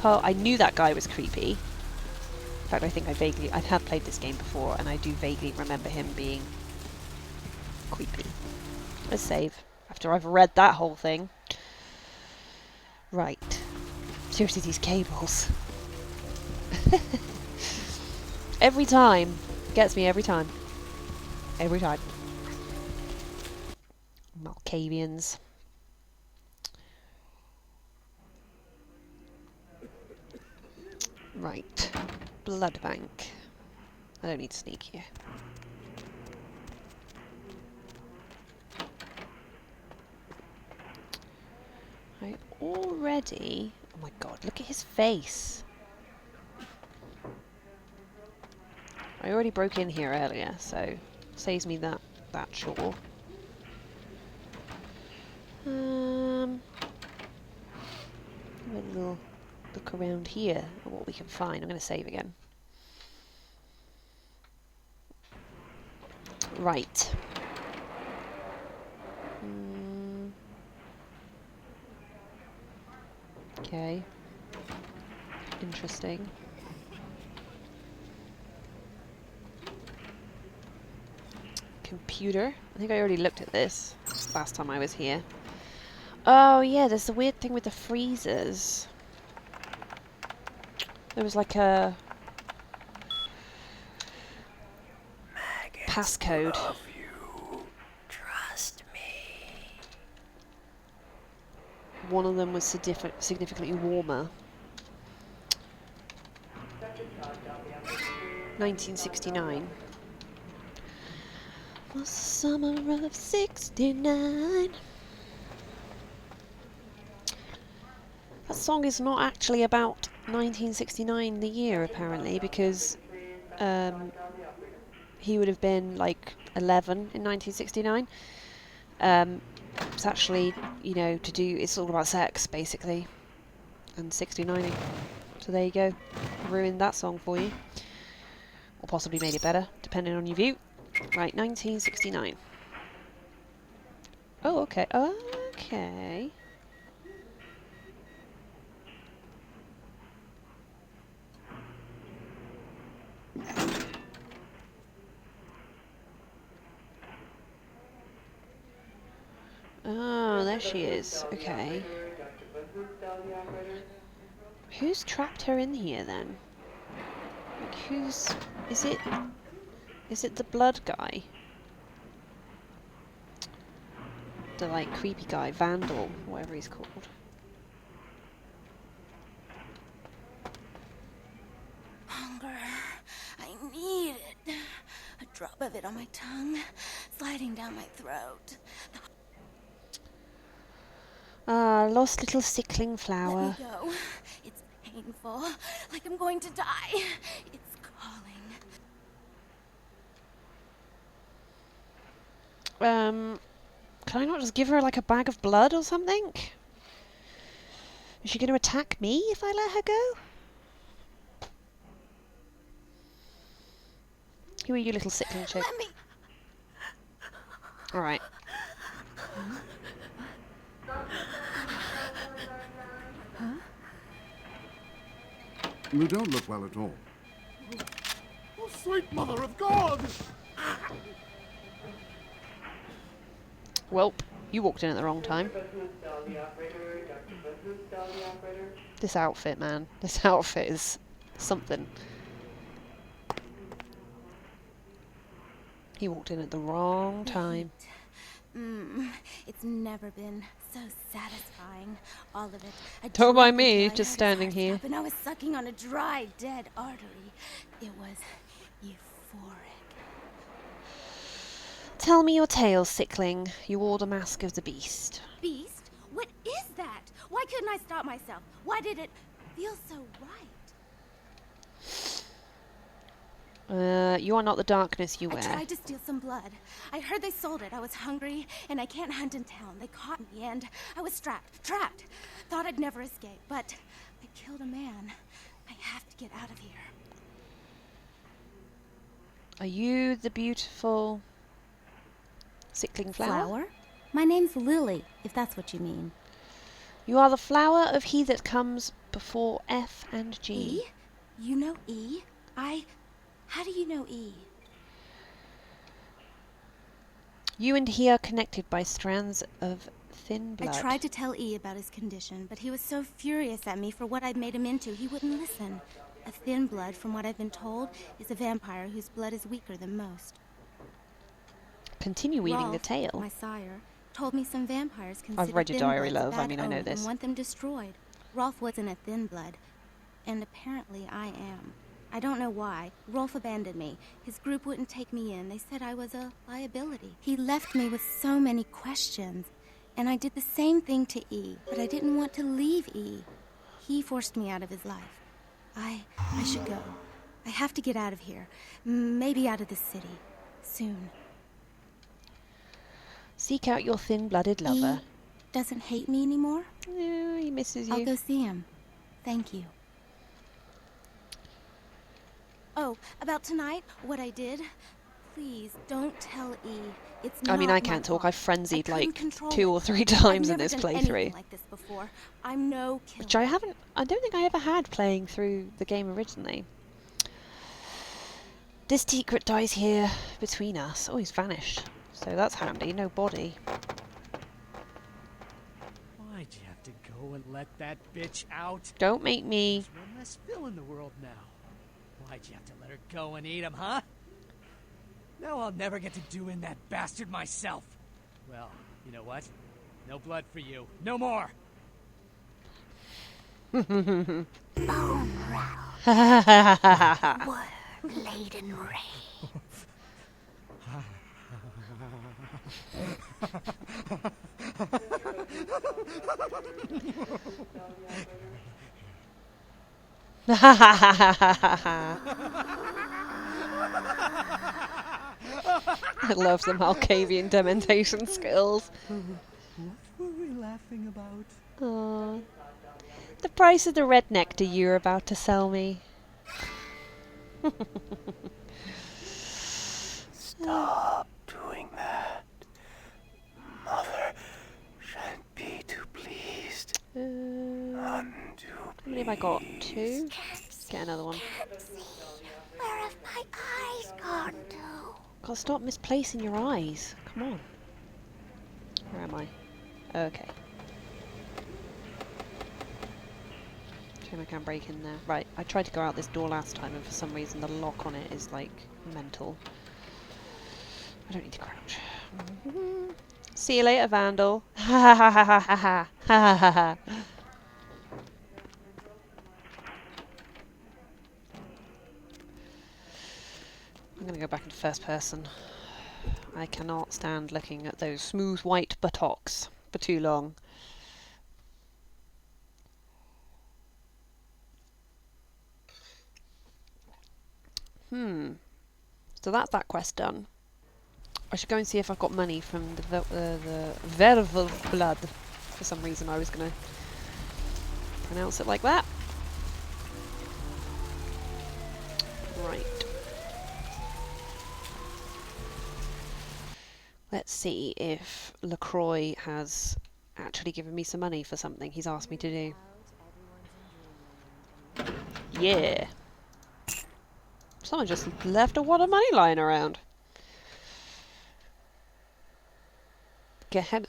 I knew that guy was creepy. In fact, I think I have played this game before, and I do vaguely remember him being creepy. Let's save. After I've read that whole thing. Right. Seriously, these cables. Every time. Gets me every time. Every time. Malkavians. Right. Blood bank. I don't need to sneak here. I already... Oh my god, look at his face. I already broke in here earlier, so saves me that chore. Have a little look around here at what we can find. I'm going to save again. Right. Okay. Interesting. Computer. I think I already looked at this last time I was here. Oh yeah, there's the weird thing with the freezers. There was like a passcode. Love you. Trust me. One of them was significantly warmer. 1969. Was the summer of 69. That song is not actually about 1969, the year, apparently, because he would have been like 11 in 1969. It's actually, you know, it's all about sex, basically, and 69ing. So there you go. Ruined that song for you. Or possibly made it better, depending on your view. Right, 1969. Oh, okay. Okay. Oh, there she is. Okay. Who's trapped her in here then? Like, is it the blood guy? The like creepy guy, Vandal, whatever he's called. Hunger. I need it. A drop of it on my tongue, sliding down my throat. Ah, lost little sickling flower. Let me go. It's painful, like I'm going to die. It's calling. Can I not just give her like a bag of blood or something? Is she going to attack me if I let her go? Who are you, little sickling chick? Let me. All right. Huh? You don't look well at all. Oh, sweet mother of God! Welp, you walked in at the wrong time. This outfit, man. This outfit is something. He walked in at the wrong time. It's never been so satisfying. All of it. Don't mind me, just standing here. And I was sucking on a dry, dead artery. It was euphoric. Tell me your tale, sickling. You wore the mask of the beast. Beast? What is that? Why couldn't I stop myself? Why did it feel so right? You are not the darkness you wear. I tried to steal some blood. I heard they sold it. I was hungry, and I can't hunt in town. They caught me, and I was trapped. Thought I'd never escape, but I killed a man. I have to get out of here. Are you the beautiful sickling flower? My name's Lily, if that's what you mean. You are the flower of he that comes before F and G. E? You know E? How do you know E? You and he are connected by strands of thin blood. I tried to tell E about his condition, but he was so furious at me for what I'd made him into, he wouldn't listen. A thin blood, from what I've been told, is a vampire whose blood is weaker than most. Continue weaving the Rolf, tale. My sire, told me some vampires consider I've read your thin diary, bloods love. I bad mean, I know omen this. and want them destroyed. Rolf wasn't a thin blood, and apparently I am. I don't know why. Rolf abandoned me. His group wouldn't take me in. They said I was a liability. He left me with so many questions, and I did the same thing to E, but I didn't want to leave E. He forced me out of his life. I should go. I have to get out of here. Maybe out of the city. Soon. Seek out your thin-blooded lover. E doesn't hate me anymore? No, he misses you. I'll go see him. Thank you. Oh, about tonight, what I did? Please, don't tell E. It's not I mean, I my can't talk. fault. I've frenzied I couldn't like control 2 it. or 3 times I've in this never done anything playthrough. like this before. I'm no killer. Which I don't think I ever had playing through the game originally. This secret dies here between us. Oh, he's vanished. So that's handy. No body. Why'd you have to go and let that bitch out? Don't make me. There's one less Phil in the world now. Why'd you have to let her go and eat him, huh? Now I'll never get to do in that bastard myself. Well, you know what? No blood for you. No more! Bone rattle. Word-laden rain. I love the Malkavian dementation skills. What were we laughing about? Aww. The price of the red nectar you're about to sell me. Stop doing that. Mother shan't be too pleased. None too How many have I got? 2? Get another one. Where have my eyes gone to? Gotta stop misplacing your eyes. Come on. Where am I? Okay. Shame I can't break in there. Right, I tried to go out this door last time and for some reason the lock on it is like mental. I don't need to crouch. See you later, Vandal. Ha ha ha ha ha ha ha ha ha. I'm gonna go back into first person. I cannot stand looking at those smooth white buttocks for too long. So that's that quest done. I should go and see if I've got money from the Verve of Blood. For some reason I was going to pronounce it like that. Right. Let's see if LaCroix has actually given me some money for something he's asked me to do. Yeah. Someone just left a wad of money lying around. Gehenna,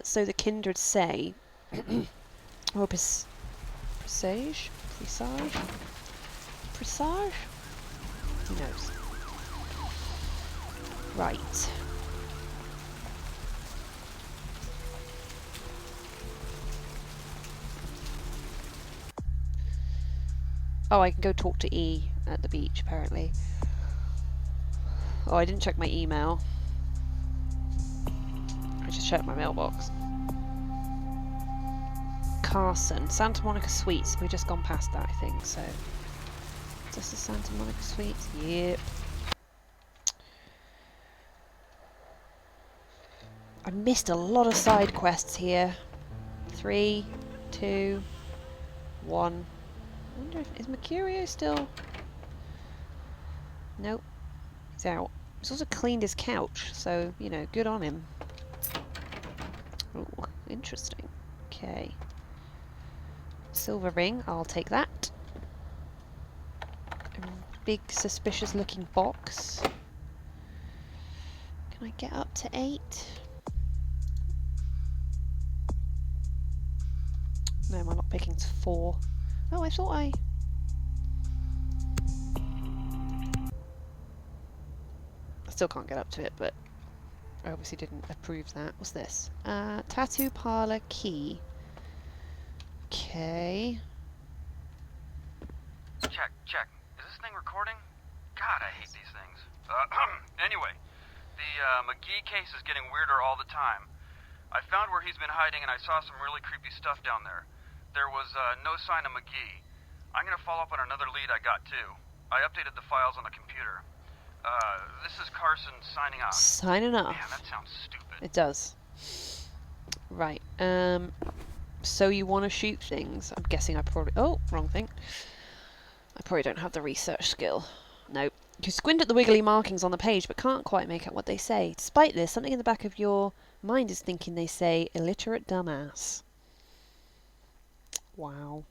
so the kindred say. Or presage? Presage? Who knows? Right. Oh, I can go talk to E at the beach, apparently. Oh, I didn't check my email. I just checked my mailbox. Carson, Santa Monica Suites. We've just gone past that, I think, so... Is this the Santa Monica Suites? Yep. I missed a lot of side quests here. 3, 2, 1. I wonder if... Is Mercurio still... Nope. He's out. He's also cleaned his couch, so, you know, good on him. Ooh, interesting. Okay. Silver ring, I'll take that. A big suspicious looking box. Can I get up to 8? No, my lockpicking's 4. Oh, I thought I still can't get up to it, but I obviously didn't approve that. What's this? Tattoo parlor key. Okay. Check. Is this thing recording? God, I hate these things. Anyway, the McGee case is getting weirder all the time. I found where he's been hiding and I saw some really creepy stuff down there. There was no sign of McGee. I'm gonna follow up on another lead I got too. I updated the files on the computer. This is Carson signing off. Signing off. Man, that sounds stupid. It does. Right. So you want to shoot things? I'm guessing I probably... Oh, wrong thing. I probably don't have the research skill. Nope. You squint at the wiggly markings on the page, but can't quite make out what they say. Despite this, something in the back of your mind is thinking they say illiterate dumbass. Wow.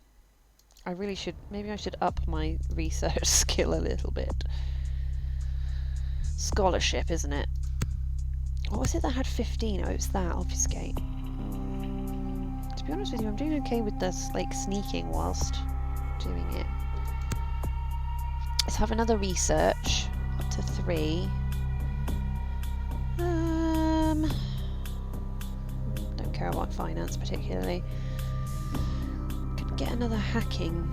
I really should... Maybe I should up my research skill a little bit. Scholarship, isn't it? What was it that had 15? Oh, it's that. Obfuscate. To be honest with you, I'm doing okay with this, like, sneaking whilst doing it. Let's have another research. Up to 3. Don't care about finance particularly. Could get another hacking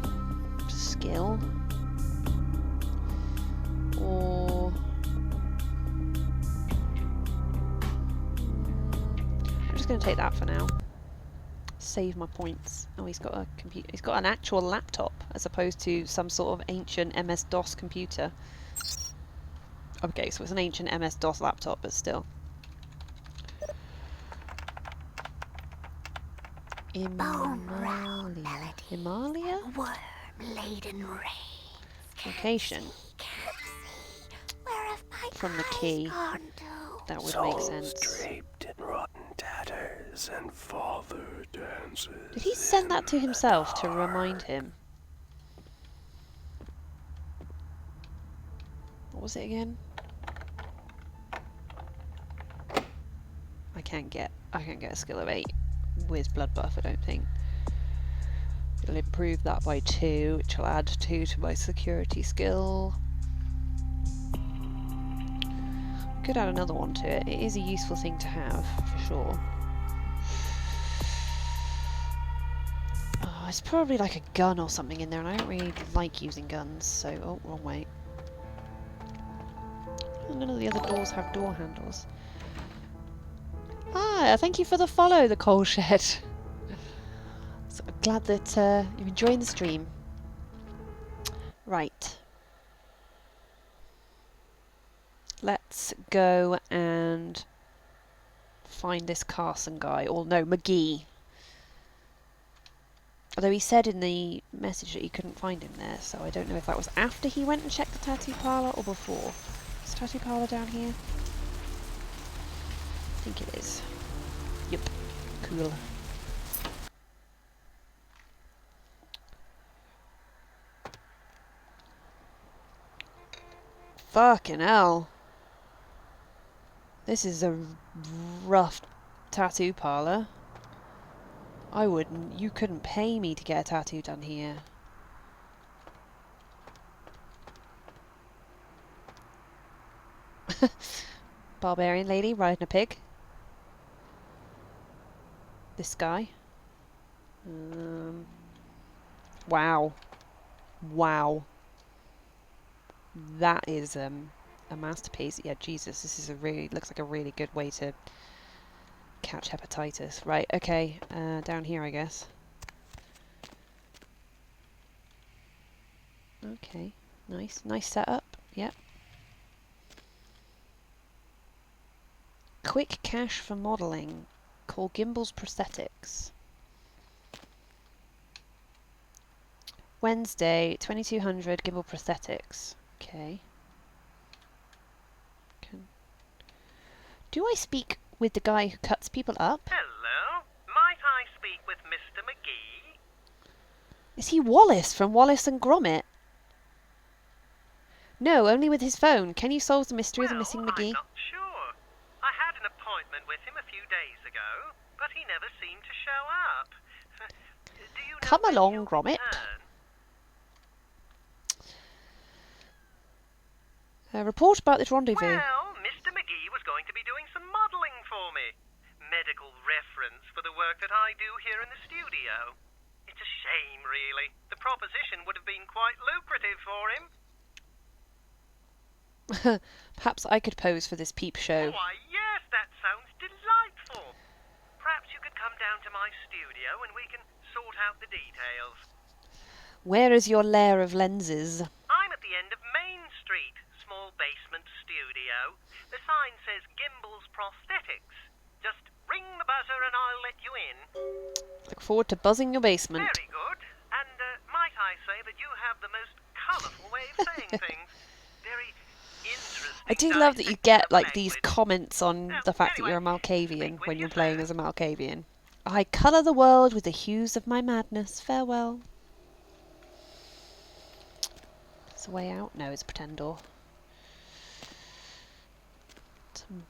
skill. Or... I'm just going to take that for now. Save my points. Oh, he's got a computer. He's got an actual laptop as opposed to some sort of ancient MS-DOS computer. Okay, so it's an ancient MS-DOS laptop, but still. Imalia. Imalia? Worm-laden rain. Location. From the key. That would make sense. Draped in rotten tatters and father dances. Did he send that to himself to remind him? What was it again? I can't get a skill of 8 with blood buff, I don't think. It'll improve that by 2, which will add 2 to my security skill. Could add another one to it. It is a useful thing to have, for sure. Oh, it's probably like a gun or something in there, and I don't really like using guns, so... Oh, wrong way. Oh, none of the other doors have door handles. Ah, thank you for the follow, the coal shed. So I'm glad that you're enjoying the stream. Right. Let's go and find this Carson guy. Or no, McGee. Although he said in the message that he couldn't find him there, so I don't know if that was after he went and checked the tattoo parlour or before. Is the tattoo parlour down here? I think it is. Yep. Cool. Fucking hell. This is a rough tattoo parlour. You couldn't pay me to get a tattoo done here. Barbarian lady riding a pig. This guy. Wow. Wow. That is a masterpiece. Yeah, Jesus, this is looks like a really good way to catch hepatitis. Right, okay, down here, I guess. Okay, nice setup. Yep. Quick cash for modelling. Call Gimbals Prosthetics. Wednesday, 2200 Gimbal Prosthetics. Okay. Do I speak with the guy who cuts people up? Hello, might I speak with Mr. McGee? Is he Wallace from Wallace and Gromit? No, only with his phone. Can you solve the mystery of the missing McGee? I'm not sure. I had an appointment with him a few days ago, but he never seemed to show up. Do you know Come when along, he'll Gromit. return? Report about this rendezvous. Well, Mr. McGee was going to be doing some modelling for me. Medical reference for the work that I do here in the studio. It's a shame, really. The proposition would have been quite lucrative for him. Perhaps I could pose for this peep show. Why, yes, that sounds delightful. Perhaps you could come down to my studio and we can sort out the details. Where is your lair of lenses? I'm at the end of Main Street, small basement studio. The sign says Gimbals Prosthetics. Just ring the buzzer and I'll let you in. Look forward to buzzing your basement. Very good. And might I say that you have the most colourful way of saying things. Very interesting. I do love that you get like these comments on the fact that you're a Malkavian when you're playing as a Malkavian. I colour the world with the hues of my madness. Farewell. It's a way out? No, it's a pretend door. Some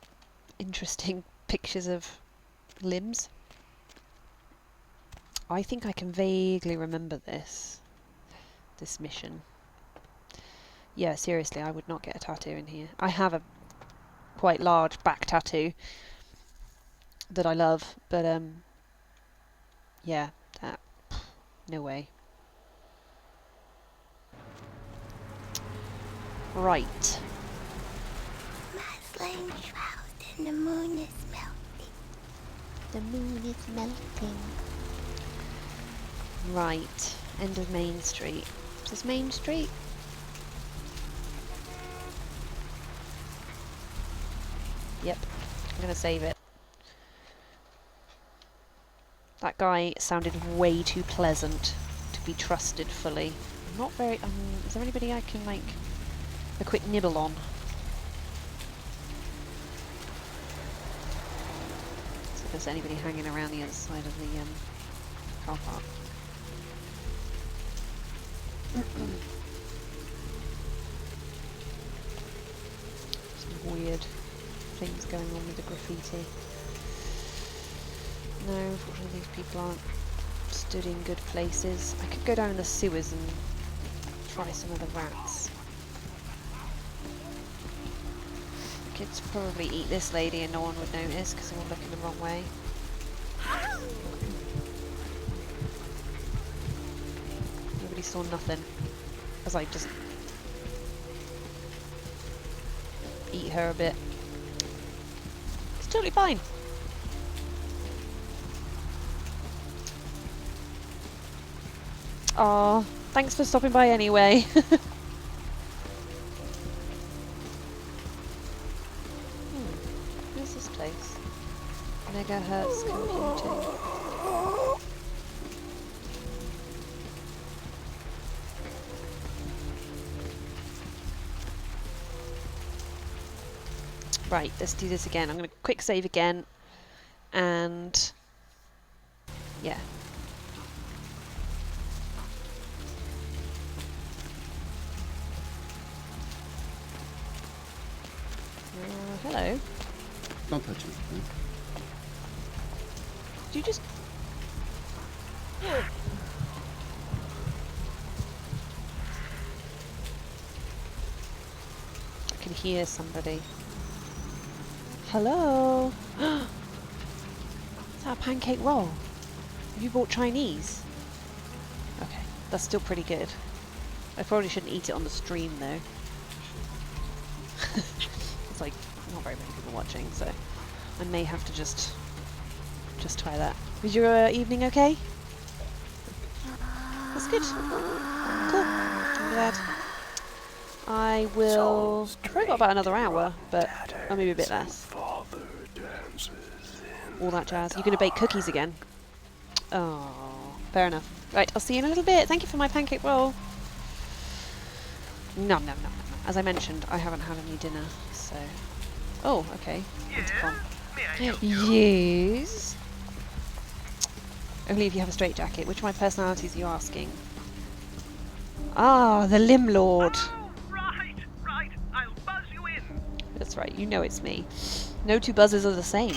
interesting pictures of limbs. I think I can vaguely remember this mission. Yeah, seriously, I would not get a tattoo in here. I have a quite large back tattoo that I love, but yeah, that no way. Right. Muslin shroud and the moon is melting. The moon is melting. Right. End of Main Street. Is this Main Street? Yep. I'm gonna save it. That guy sounded way too pleasant to be trusted fully. I'm not very... is there anybody I can, like, a quick nibble on? See if there's anybody hanging around the other side of the car park. Some weird things going on with the graffiti. No, unfortunately these people aren't stood in good places. I could go down in the sewers and try some of the rats. I could probably eat this lady and no one would notice because I'm looking the wrong way. Nobody saw nothing as I just eat her a bit. It's totally fine. Aw, thanks for stopping by anyway. Where's this place? Megahertz computing. Right, let's do this again. I'm going to quick save again. And... yeah. Hello. Don't touch me. Did you just... I can hear somebody. Hello? Is that a pancake roll? Have you bought Chinese? Okay, that's still pretty good. I probably shouldn't eat it on the stream though. It's like not very many people watching, so I may have to just try that. Was your evening okay? That's good. Cool. I'm glad. I will. I've probably got about another hour, but maybe a bit less. All that jazz. You're going to bake cookies again? Oh, fair enough. Right, I'll see you in a little bit. Thank you for my pancake roll. No. As I mentioned, I haven't had any dinner, so. Oh, okay. Yes. Only if you have a straitjacket. Which of my personalities are you asking? Ah, the Limb Lord. Oh, right. I'll buzz you in. That's right, you know it's me. No two buzzers are the same.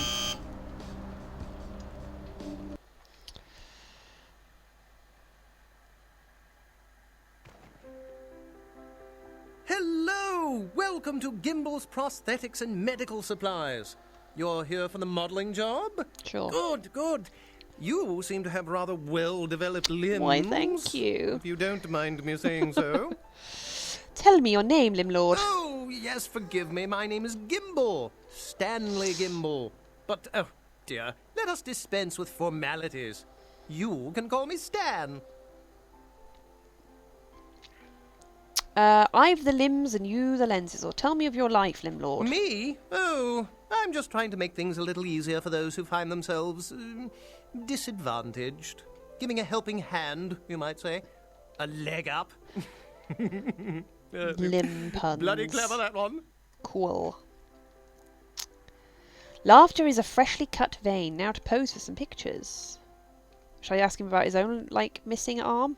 Hello! Welcome to Gimble's Prosthetics and Medical Supplies. You're here for the modelling job? Sure. Good. You seem to have rather well-developed limbs. Why, thank you. If you don't mind me saying so. Tell me your name, Limb Lord. Oh, yes, forgive me. My name is Gimble. Stanley Gimble. But, oh, dear, let us dispense with formalities. You can call me Stan. I've the limbs and you the lenses, or tell me of your life, Limb Lord. Me? Oh, I'm just trying to make things a little easier for those who find themselves disadvantaged. Giving a helping hand, you might say. A leg up. Limb puns. Bloody clever, that one. Cool. Laughter is a freshly cut vein. Now to pose for some pictures. Shall I ask him about his own, missing arm?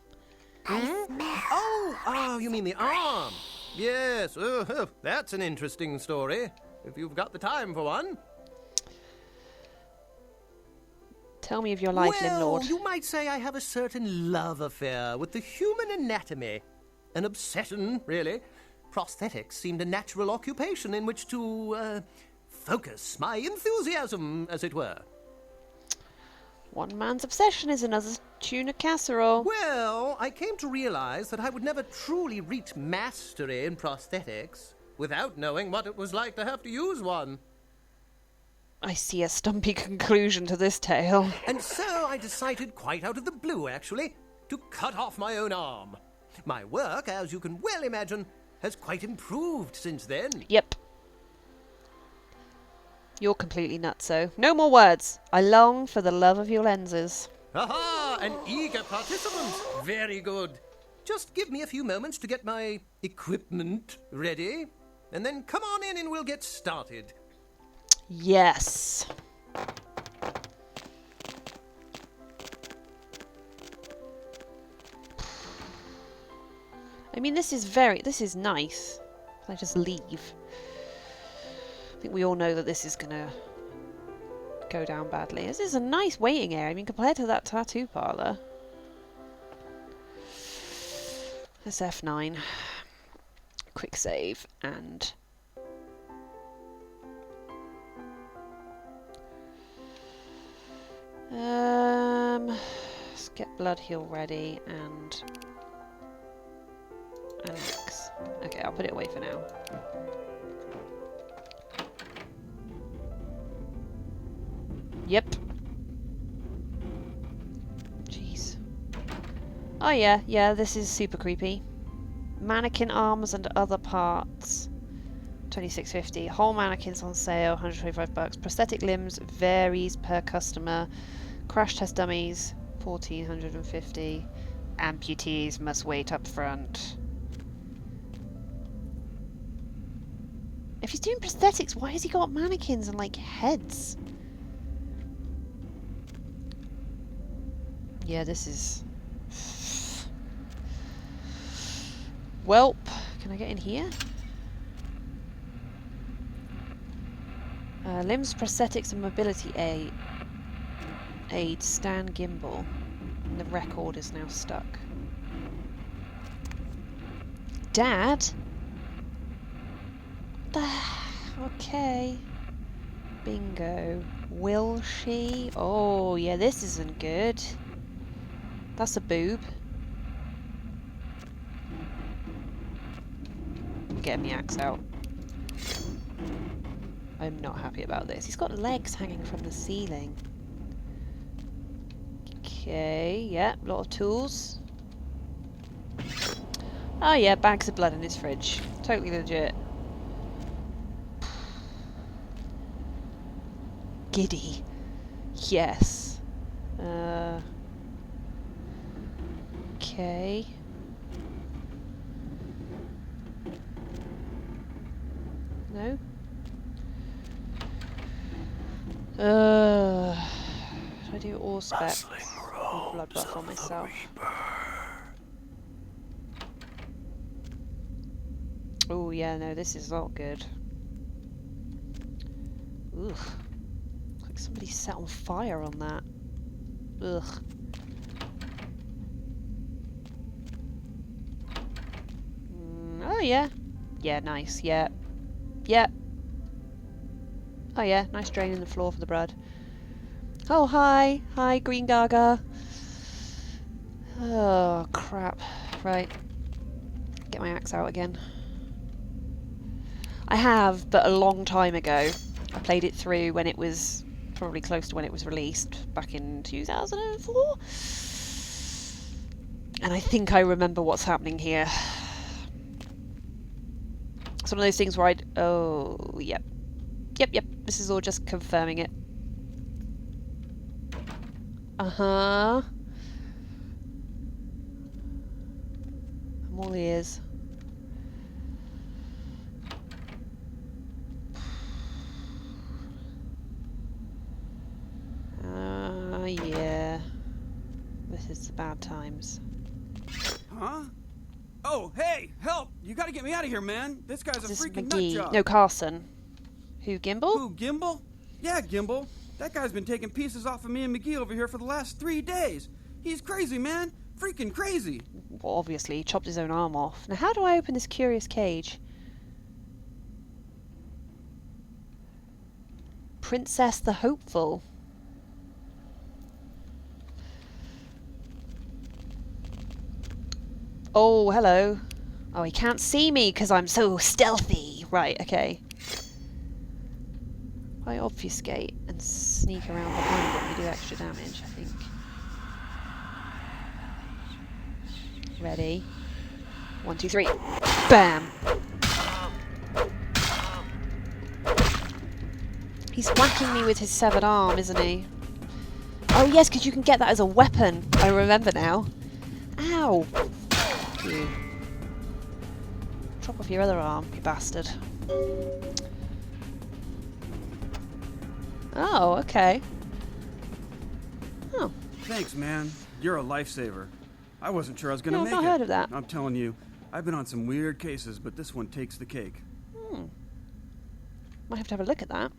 Oh, you mean the arm? Yes, that's an interesting story, if you've got the time for one. Tell me of your life, Limb Lord. You might say I have a certain love affair with the human anatomy. An obsession, really. Prosthetics seemed a natural occupation in which to, focus my enthusiasm, as it were. One man's obsession is another's tuna casserole. Well, I came to realize that I would never truly reach mastery in prosthetics without knowing what it was like to have to use one. I see a stumpy conclusion to this tale. And so I decided, quite out of the blue actually, to cut off my own arm. My work, as you can well imagine, has quite improved since then. Yep. You're completely nutso. No more words. I long for the love of your lenses. Aha! An eager participant. Very good. Just give me a few moments to get my equipment ready, and then come on in and we'll get started. Yes. I mean, this is nice. I just leave. I think we all know that this is gonna go down badly. This is a nice waiting area. I mean, compared to that tattoo parlor. Let's F9. Quick save and let's get Blood Heal ready and X. Okay, I'll put it away for now. Yep. Jeez. Oh yeah, this is super creepy. Mannequin arms and other parts. $26.50. Whole mannequins on sale, $125. Prosthetic limbs varies per customer. Crash test dummies, $1,450. Amputees must wait up front. If he's doing prosthetics, why has he got mannequins and heads? Yeah, this is... Welp. Can I get in here? Limbs, prosthetics and mobility aid. Stan Gimble. And the record is now stuck. Dad? Okay. Bingo. Will she? Oh, yeah, this isn't good. That's a boob. Get my axe out. I'm not happy about this. He's got legs hanging from the ceiling. Okay, yeah, a lot of tools. Oh yeah, bags of blood in his fridge. Totally legit. Giddy. Yes. Okay. No? Should I do all specs? Or blood buff on myself? Oh yeah, no, this is not good. Ugh. Looks like somebody set on fire on that. Ugh. Oh yeah. Yeah, nice, yeah. Yeah. Oh yeah, nice drain in the floor for the blood. Oh hi! Hi, Green Gaga. Oh crap. Right. Get my axe out again. I have, but a long time ago. I played it through when it was probably close to when it was released, back in 2004. And I think I remember what's happening here. It's one of those things where I'd... Oh, yep. Yep. This is all just confirming it. Uh-huh. I'm all ears. Yeah. This is the bad times. Huh? Oh, hey, help! You gotta get me out of here, man. This guy's a freaking nut job. No, Carson. Who, Gimbal? Who, Gimbal? Yeah, Gimbal. That guy's been taking pieces off of me and McGee over here for the last 3 days. He's crazy, man. Freaking crazy. Well, obviously, he chopped his own arm off. Now, how do I open this curious cage? Princess the Hopeful. Oh, hello. Oh, he can't see me because I'm so stealthy. Right, okay. I obfuscate and sneak around behind him to do extra damage, I think. Ready? 1, 2, 3. Bam! He's whacking me with his severed arm, isn't he? Oh yes, because you can get that as a weapon. I remember now. Ow! You. Chop off your other arm, you bastard. Oh, okay. Oh. Thanks, man. You're a lifesaver. I wasn't sure I was gonna make it. I've not heard of that. I'm telling you, I've been on some weird cases, but this one takes the cake. Might have a look at that.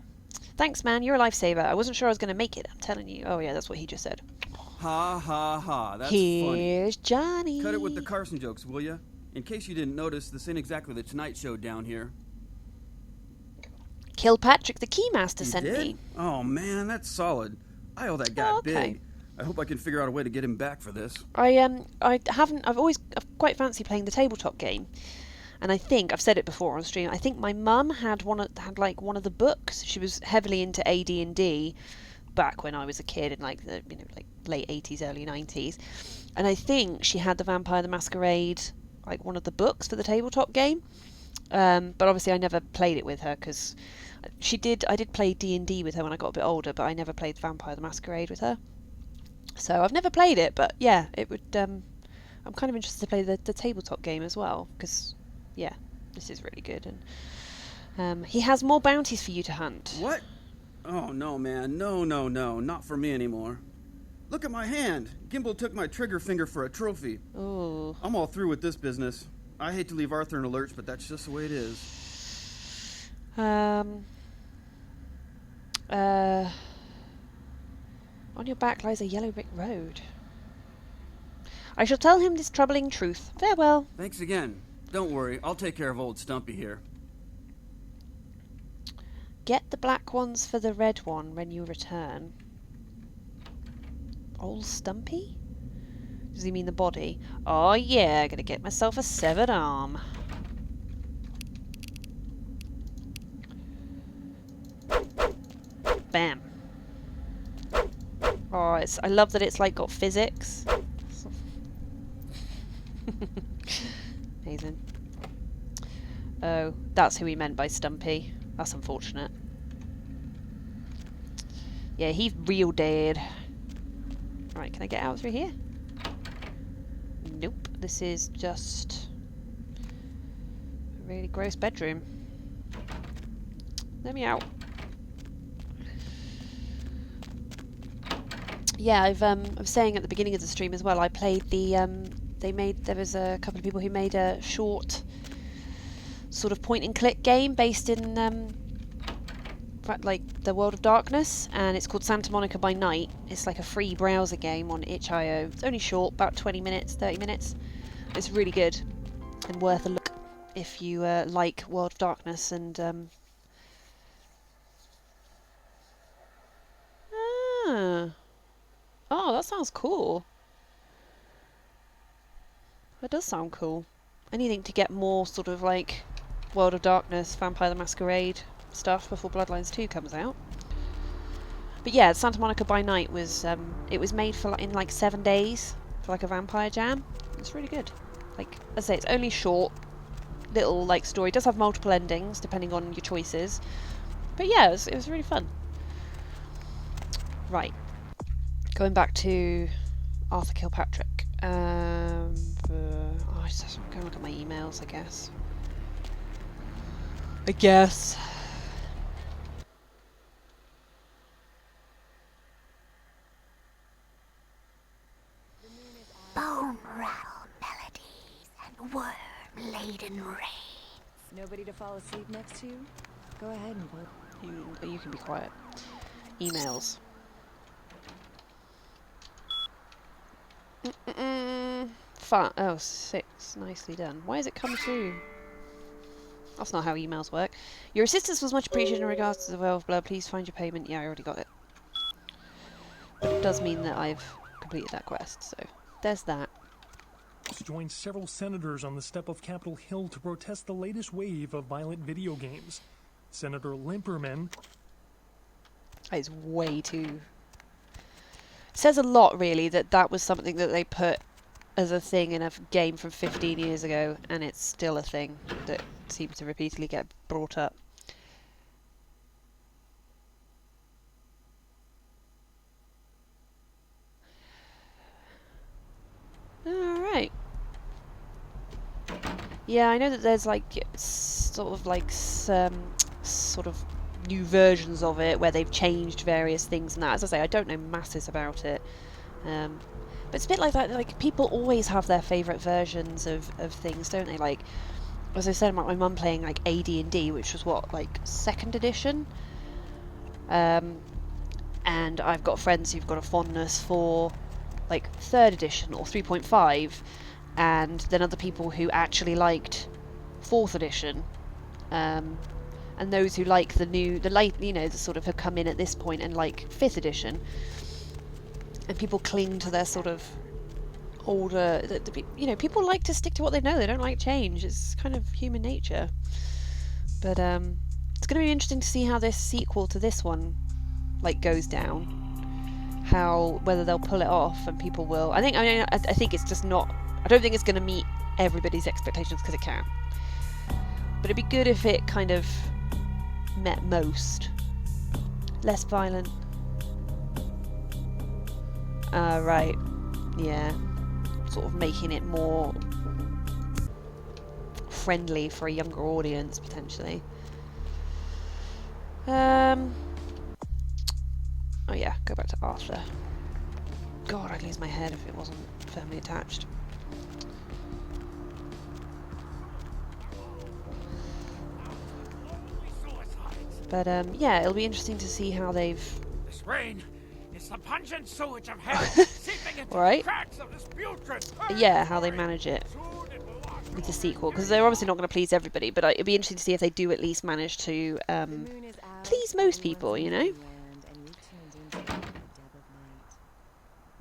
Thanks, man. You're a lifesaver. I wasn't sure I was going to make it. I'm telling you. Oh, yeah, that's what he just said. Ha ha ha. That's Here's funny. Johnny. Cut it with the Carson jokes, will ya? In case you didn't notice, this ain't exactly the Tonight Show down here. Kilpatrick, the Keymaster, sent did? me. Oh, man, that's solid. I owe that guy big. I hope I can figure out a way to get him back for this. I've quite fancied playing the tabletop game. And I think, I've said it before on stream, I think my mum had one of the books. She was heavily into AD&D back when I was a kid in like the late 80s, early 90s. And I think she had the Vampire the Masquerade, like one of the books for the tabletop game. But obviously I never played it with her because I did play D&D with her when I got a bit older, but I never played Vampire the Masquerade with her. So I've never played it, but yeah, it would. I'm kind of interested to play the tabletop game as well because, yeah, this is really good, and he has more bounties for you to hunt. What? Oh no, man, no, not for me anymore. Look at my hand. Gimbal took my trigger finger for a trophy. Oh. I'm all through with this business. I hate to leave Arthur in a lurch, but that's just the way it is. On your back lies a yellow brick road. I shall tell him this troubling truth. Farewell. Thanks again. Don't worry, I'll take care of old Stumpy here. Get the black ones for the red one when you return. Old Stumpy? Does he mean the body? Oh yeah, gonna get myself a severed arm. I love that it's like got physics. Amazing. Oh, that's who he meant by Stumpy. That's unfortunate. Yeah, he's real dead. Right, can I get out through here? Nope. This is just a really gross bedroom. Let me out. Yeah, I was saying at the beginning of the stream as well, I played the there was a couple of people who made a short sort of point and click game based in like the World of Darkness, and it's called Santa Monica by Night. It's like a free browser game on itch.io. It's only short, about 20 minutes, 30 minutes. It's really good and worth a look if you like World of Darkness. And oh, that sounds cool. That does sound cool. Anything to get more sort of like World of Darkness, Vampire the Masquerade stuff before Bloodlines 2 comes out. But yeah, Santa Monica by Night was it was made for in like 7 days for like a vampire jam. It's really good. Like I say, it's only short, little like story. It does have multiple endings depending on your choices. But yeah, it was really fun. Right, going back to Arthur Kilpatrick. I'm going to look at my emails, I guess. Bone rattle melodies and worm-laden rain. Nobody to fall asleep next to you? Go ahead and pull. You can be quiet. Emails. Fun. Oh, 6. Nicely done. Why has it come through? That's not how emails work. Your assistance was much appreciated in regards to the Well of Blood. Please find your payment. Yeah, I already got it. But it does mean that I've completed that quest, so there's that. Joined several senators on the step of Capitol Hill to protest the latest wave of violent video games. Senator Limperman... That is way too... It says a lot, really, that was something that they put as a thing in a game from 15 years ago, and it's still a thing that seems to repeatedly get brought up. Alright. Yeah, I know that there's like sort of new versions of it where they've changed various things and that. As I say, I don't know masses about it. But it's a bit like that, like people always have their favourite versions of things, don't they? Like, as I said about my mum playing like AD&D, which was what, like 2nd edition? And I've got friends who've got a fondness for like 3rd edition or 3.5, and then other people who actually liked 4th edition. And those who like the sort of have come in at this point and like 5th edition. And people cling to their sort of older... people like to stick to what they know. They don't like change. It's kind of human nature. But it's going to be interesting to see how this sequel to this one like goes down. Whether they'll pull it off and people will... I think it's just not... I don't think it's going to meet everybody's expectations because it can't. But it'd be good if it kind of met most. Less violent. Right. Yeah. Sort of making it more friendly for a younger audience, potentially. Oh yeah, go back to Arthur. God, I'd lose my head if it wasn't firmly attached. But yeah, it'll be interesting to see how they've... This rain is the pungent sewage of hell seeping into the cracks of this putrid... Yeah, how they manage it with the sequel, because they're obviously not going to please everybody, but it'd be interesting to see if they do at least manage to please most people, you know?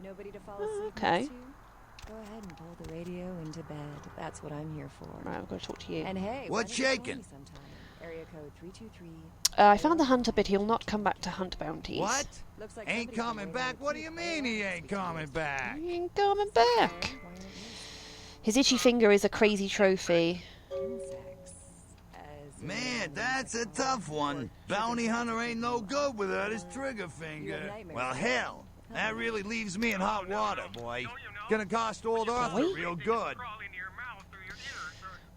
Nobody to fall asleep okay. next to you? Go ahead and pull the radio into bed. That's what I'm here for. Right, I've got to talk to you. And hey, what's shaking? Area code 323. I found the hunter, but he'll not come back to hunt bounties. What? Ain't coming back? What do you mean he ain't coming back? He ain't coming back. His itchy finger is a crazy trophy. Man, that's a tough one. Bounty hunter ain't no good without his trigger finger. Well, hell, that really leaves me in hot water, boy. Gonna cost old Arthur real good.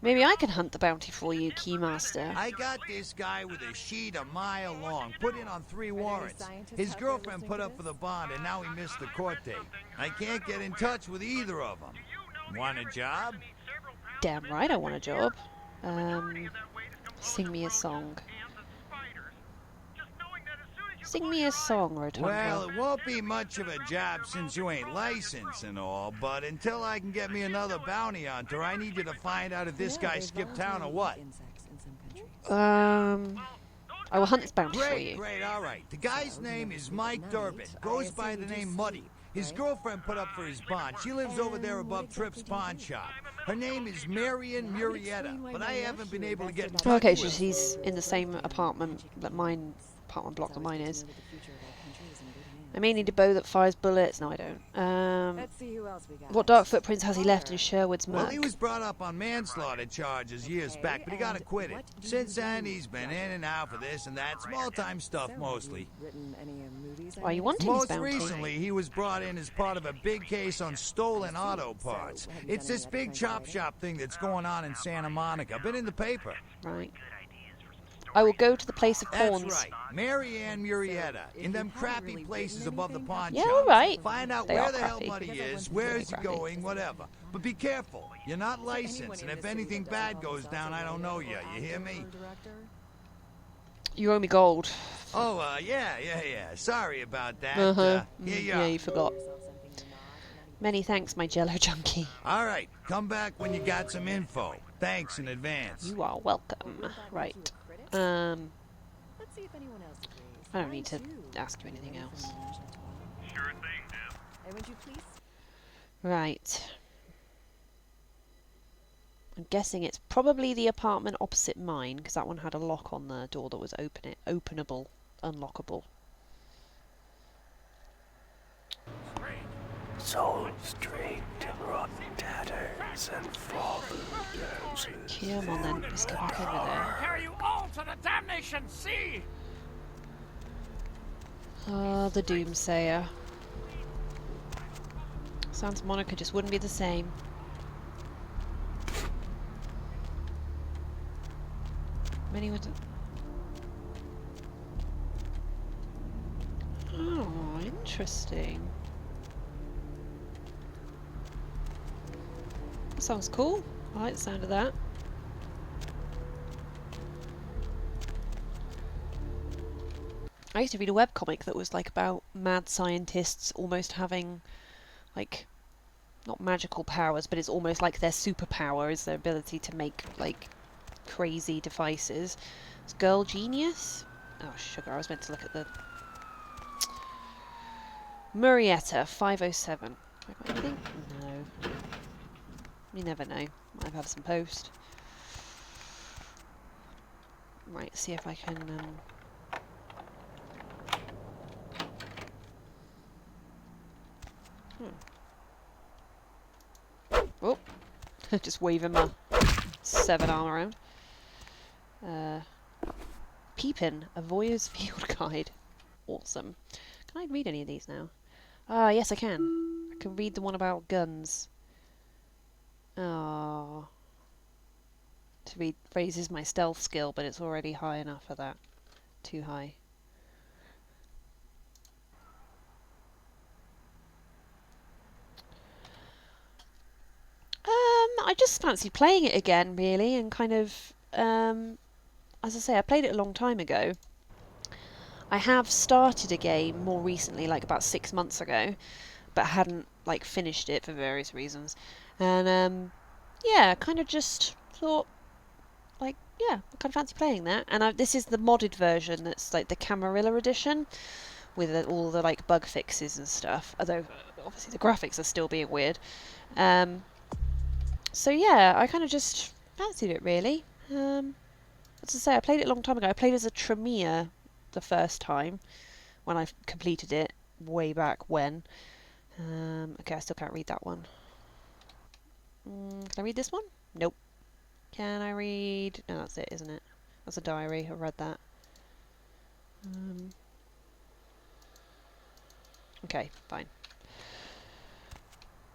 Maybe I can hunt the bounty for you, Keymaster. I got this guy with a sheet a mile long, put in on 3 warrants. His girlfriend put up for the bond, and now he missed the court date. I can't get in touch with either of them. Want a job? Damn right I want a job. Sing me a song. Sing me a song, Rotunga. Well, it won't be much of a job since you ain't licensed and all, but until I can get me another bounty hunter, I need you to find out if this guy skipped town or what. I will hunt this bounty for you. Great, all right. The guy's name is Mike Durbin. Goes by the name Muddy. His girlfriend put up for his bond. She lives over there above Tripp's pawn shop. Her name is Marion Murrieta, but I haven't been able to get in touch Okay, with so her. she's in the same apartment block that mine is. I may need a bow that fires bullets. No, I don't. Let's see who else we got. What dark footprints has he left in Sherwood's Well, muck? he was brought up on manslaughter charges years back, but he got acquitted. Since then, he's been in and out for this and that, small-time stuff mostly. Why are you wanting his Most bounty? recently, he was brought in as part of a big case on stolen auto parts. It's this big chop shop thing that's going on in Santa Monica. Been in the paper. Right. I will go to the place of pawns. That's right. Marianne Murrieta. In them crappy places above the pawn Yeah, shop. all right. Find out They where are the hell crappy. Buddy is, where is he going, whatever. But be careful. You're not licensed, and if anything bad goes down, I don't know you. You hear me? You owe me gold. Oh, yeah. Sorry about that. Here you Yeah, are. you forgot. Many thanks, my jello junkie. All right. Come back when you got some info. Thanks in advance. You are welcome. Right. Let's see if anyone else agrees. I don't need to ask you anything else. Sure thing, Deb. And would you please? Right. I'm guessing it's probably the apartment opposite mine, because that one had a lock on the door that was openable, unlockable. Soul streaked in rotten tatters and fallen roses. Come on then, let's go back over there. Carry you all to the damnation sea! Ah, the Doomsayer. Santa Monica just wouldn't be the same. Many would. Oh, interesting. That sounds cool. I like the sound of that. I used to read a webcomic that was like about mad scientists almost having like not magical powers, but it's almost like their superpower is their ability to make like crazy devices. It's Girl Genius? Oh sugar, I was meant to look at the Murrieta 507. Have I got anything? No. You never know. Might have some post. Right, see if I can Oh, just waving my 7 arm around. Peepin, a voyeur's field guide. Awesome. Can I read any of these now? Ah, yes I can. I can read the one about guns. Oh. To read raises my stealth skill, but it's already high enough for that. Too high. I just fancied playing it again, really, and kind of, as I say, I played it a long time ago. I have started a game more recently, like about 6 months ago, but hadn't, like, finished it for various reasons. And, yeah, kind of just thought, like, yeah, I kind of fancy playing that. And this is the modded version that's, like, the Camarilla edition, with all the, like, bug fixes and stuff. Although, obviously, the graphics are still being weird. So yeah, I kind of just fancied it really. as I say, I played it a long time ago. I played as a Tremere the first time when I completed it way back when. Okay, I still can't read that one. Can I read this one? Nope. Can I read? No, that's it, isn't it? That's a diary. I read that. Okay, fine.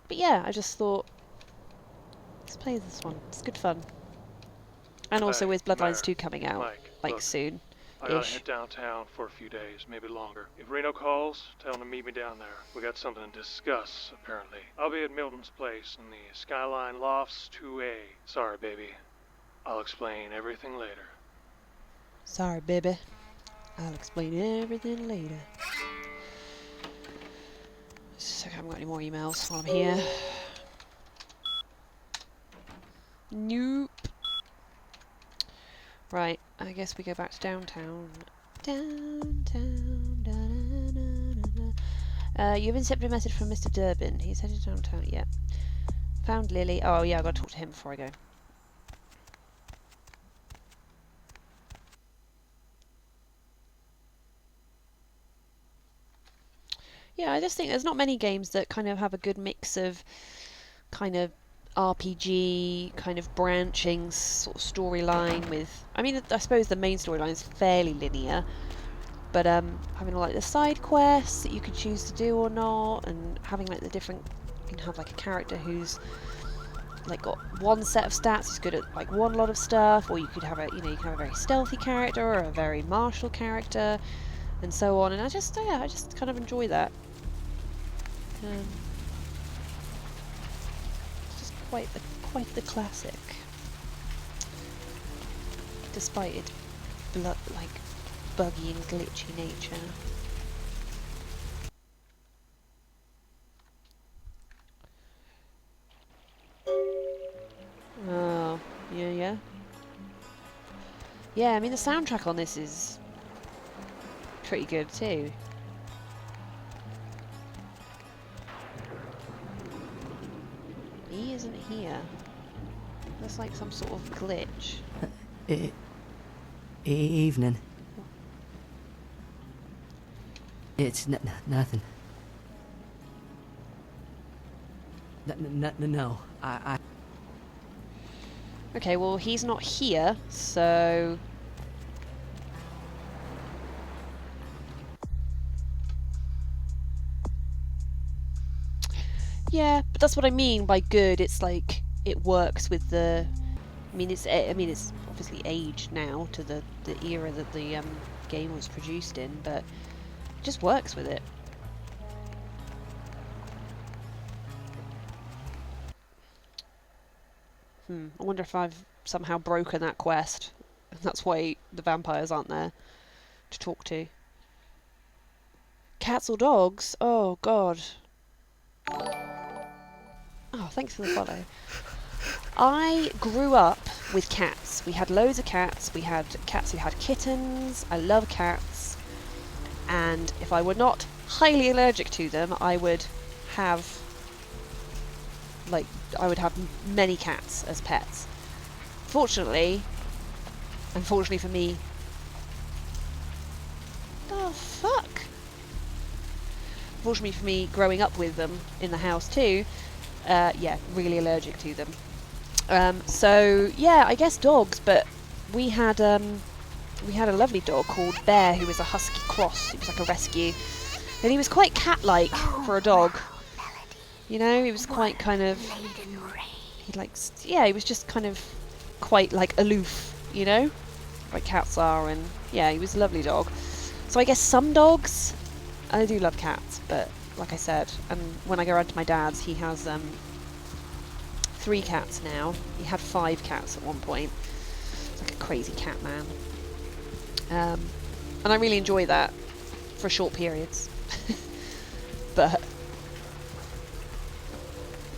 But yeah, I just thought, let's play this one. It's good fun. And also with Bloodlines 2 coming out, Mike, like look, soon. I gotta head downtown for a few days, maybe longer. If Reno calls, tell him to meet me down there. We got something to discuss, apparently. I'll be at Milton's place in the Skyline Lofts 2A. Sorry, baby. I'll explain everything later. Sorry, baby. I'll explain everything later. Just I haven't got any more emails while I'm here. Nope. Right, I guess we go back to downtown. Downtown. You've intercepted a message from Mr. Durbin. He's headed downtown. Yeah. Found Lily. Oh yeah, I gotta talk to him before I go. Yeah, I just think there's not many games that kind of have a good mix of kind of RPG, kind of branching sort of storyline with... I mean, I suppose the main storyline is fairly linear, but having like the side quests that you could choose to do or not, and having like the different... You can have like a character who's like got one set of stats, who's good at like one lot of stuff, or you could have a, you know, you can have a very stealthy character or a very martial character, and so on. And I just kind of enjoy that. It's just quite the classic, despite its like buggy and glitchy nature. Oh, yeah. Yeah, I mean the soundtrack on this is pretty good too. He isn't here. That's like some sort of glitch. Evening. It's nothing. No, I... Okay, well he's not here, so... Yeah, but that's what I mean by good. It's like it works with the. I mean, it's obviously aged now to the era that the game was produced in, but it just works with it. I wonder if I've somehow broken that quest, and that's why the vampires aren't there to talk to. Cats or dogs? Oh God. Oh, thanks for the follow. I grew up with cats. We had loads of cats. We had cats who had kittens. I love cats. And if I were not highly allergic to them, I would have many cats as pets. Unfortunately for me... The fuck? Unfortunately for me, growing up with them in the house too, yeah, really allergic to them. So yeah, I guess dogs. But we had a lovely dog called Bear, who was a husky cross. He was like a rescue, and he was quite cat-like for a dog. You know, he was quite kind of. He was just kind of quite like aloof. You know, like cats are, and yeah, he was a lovely dog. So I guess some dogs. I do love cats, but like I said, and when I go around to my dad's, he has 3 cats now. He had 5 cats at one point. It's like a crazy cat man. And I really enjoy that for short periods. But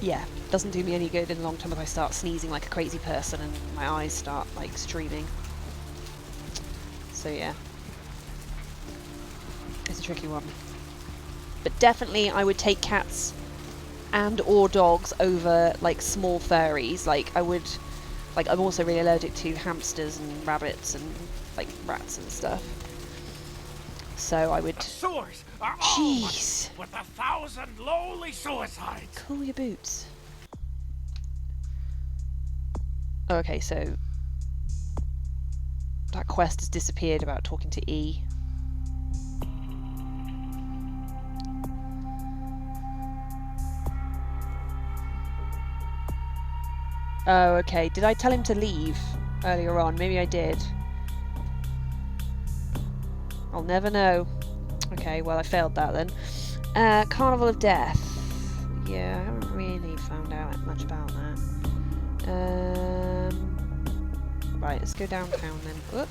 yeah, doesn't do me any good in the long term if I start sneezing like a crazy person and my eyes start like streaming. So yeah. It's a tricky one. But definitely I would take cats and or dogs over like small furries. Like I would like, I'm also really allergic to hamsters and rabbits and, like, rats and stuff. So I would... The sewers are Jeez! all with 1,000 lowly suicides. Cool your boots. Oh, okay, so... that quest has disappeared about talking to E. Oh, okay. Did I tell him to leave earlier on? Maybe I did. I'll never know. Okay, well I failed that then. Carnival of Death. Yeah, I haven't really found out much about that. Right, let's go downtown then. Whoop.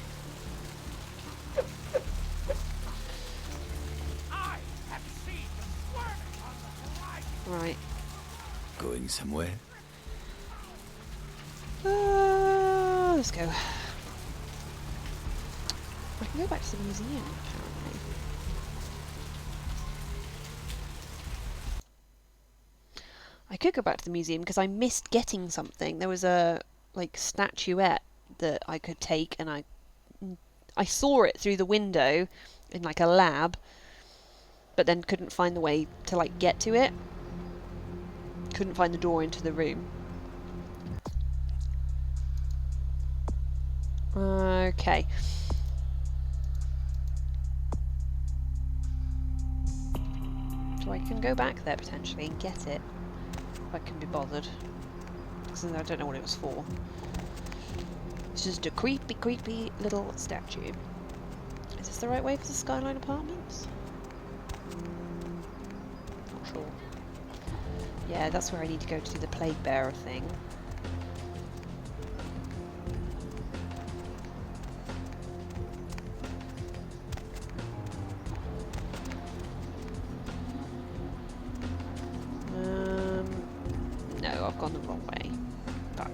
Right. Going somewhere? Let's go. I can go back to the museum, apparently. I could go back to the museum because I missed getting something. There was a, like, statuette that I could take, and I saw it through the window in, like, a lab, but then couldn't find the way to, like, get to it. Couldn't find the door into the room. Okay. So I can go back there potentially and get it. If I can be bothered. Because I don't know what it was for. It's just a creepy, creepy little statue. Is this the right way for the Skyline Apartments? Not sure. Yeah, that's where I need to go to do the Plague Bearer thing. No, I've gone the wrong way. Back.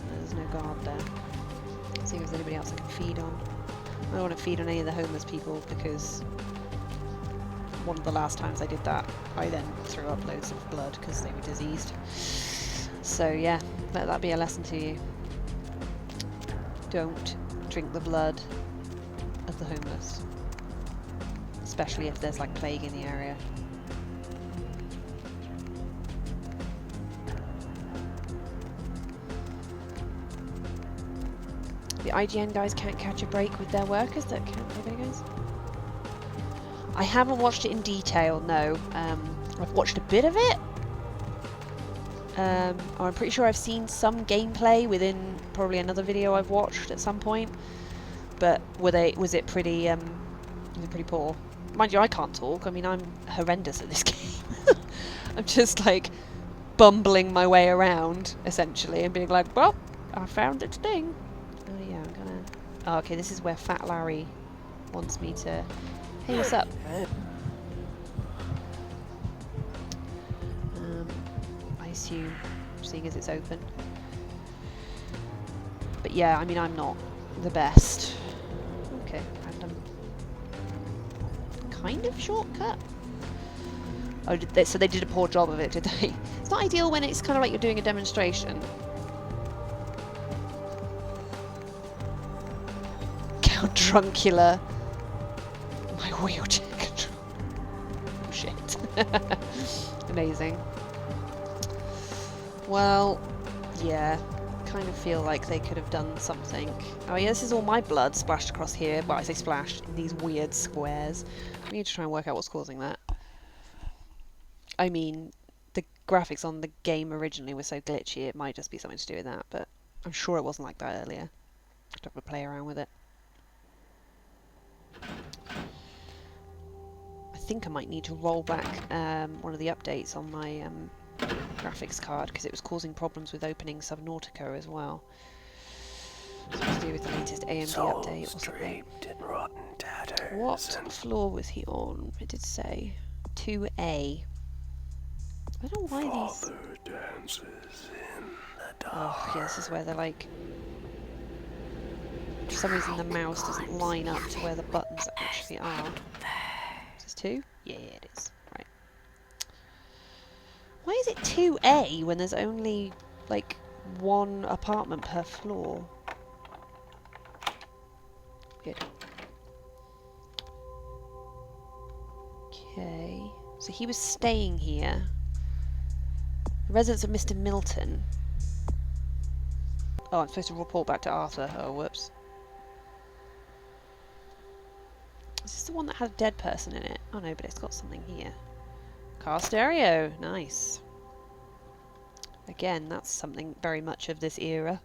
There's no guard there. Let's see if there's anybody else I can feed on. I don't want to feed on any of the homeless people because one of the last times I did that, I then threw up loads of blood because they were diseased. So yeah, let that be a lesson to you. Don't drink the blood of the homeless. Especially if there's like plague in the area. The IGN guys can't catch a break with their workers that can't play video games. I haven't watched it in detail, no. I've watched a bit of it. I'm pretty sure I've seen some gameplay within probably another video I've watched at some point. But was it pretty poor? Mind you, I can't talk. I mean, I'm horrendous at this game. I'm just like bumbling my way around essentially and being like, well, I found its thing. Oh yeah, I'm gonna... Oh, okay, this is where Fat Larry wants me to... Hey, what's up? I assume, seeing as it's open. But yeah, I mean, I'm not the best. Okay, random. Kind of shortcut? Oh, so they did a poor job of it, did they? It's not ideal when it's kind of like you're doing a demonstration. Count Druncula. My wheelchair control. Oh shit. Amazing. Well, yeah. Kind of feel like they could have done something. Oh yeah, this is all my blood splashed across here. Well, I say splashed in these weird squares. We need to try and work out what's causing that. I mean, the graphics on the game originally were so glitchy, it might just be something to do with that, but I'm sure it wasn't like that earlier. I'd have to play around with it. I think I might need to roll back one of the updates on my graphics card because it was causing problems with opening Subnautica as well. Something to do with the latest AMD update or something. What floor was he on? It did say 2A. I don't know why these... Oh, yeah, this is where they're like... For some reason the mouse doesn't line up to where the buttons actually are. Is this 2? Yeah, it is. Right. Why is it 2A when there's only like one apartment per floor. Good. Okay, so he was staying here. The residence of Mr. Milton. Oh, I'm supposed to report back to Arthur. Oh, whoops. Is this the one that had a dead person in it? Oh no, but it's got something here. Car stereo. Nice. Again, that's something very much of this era.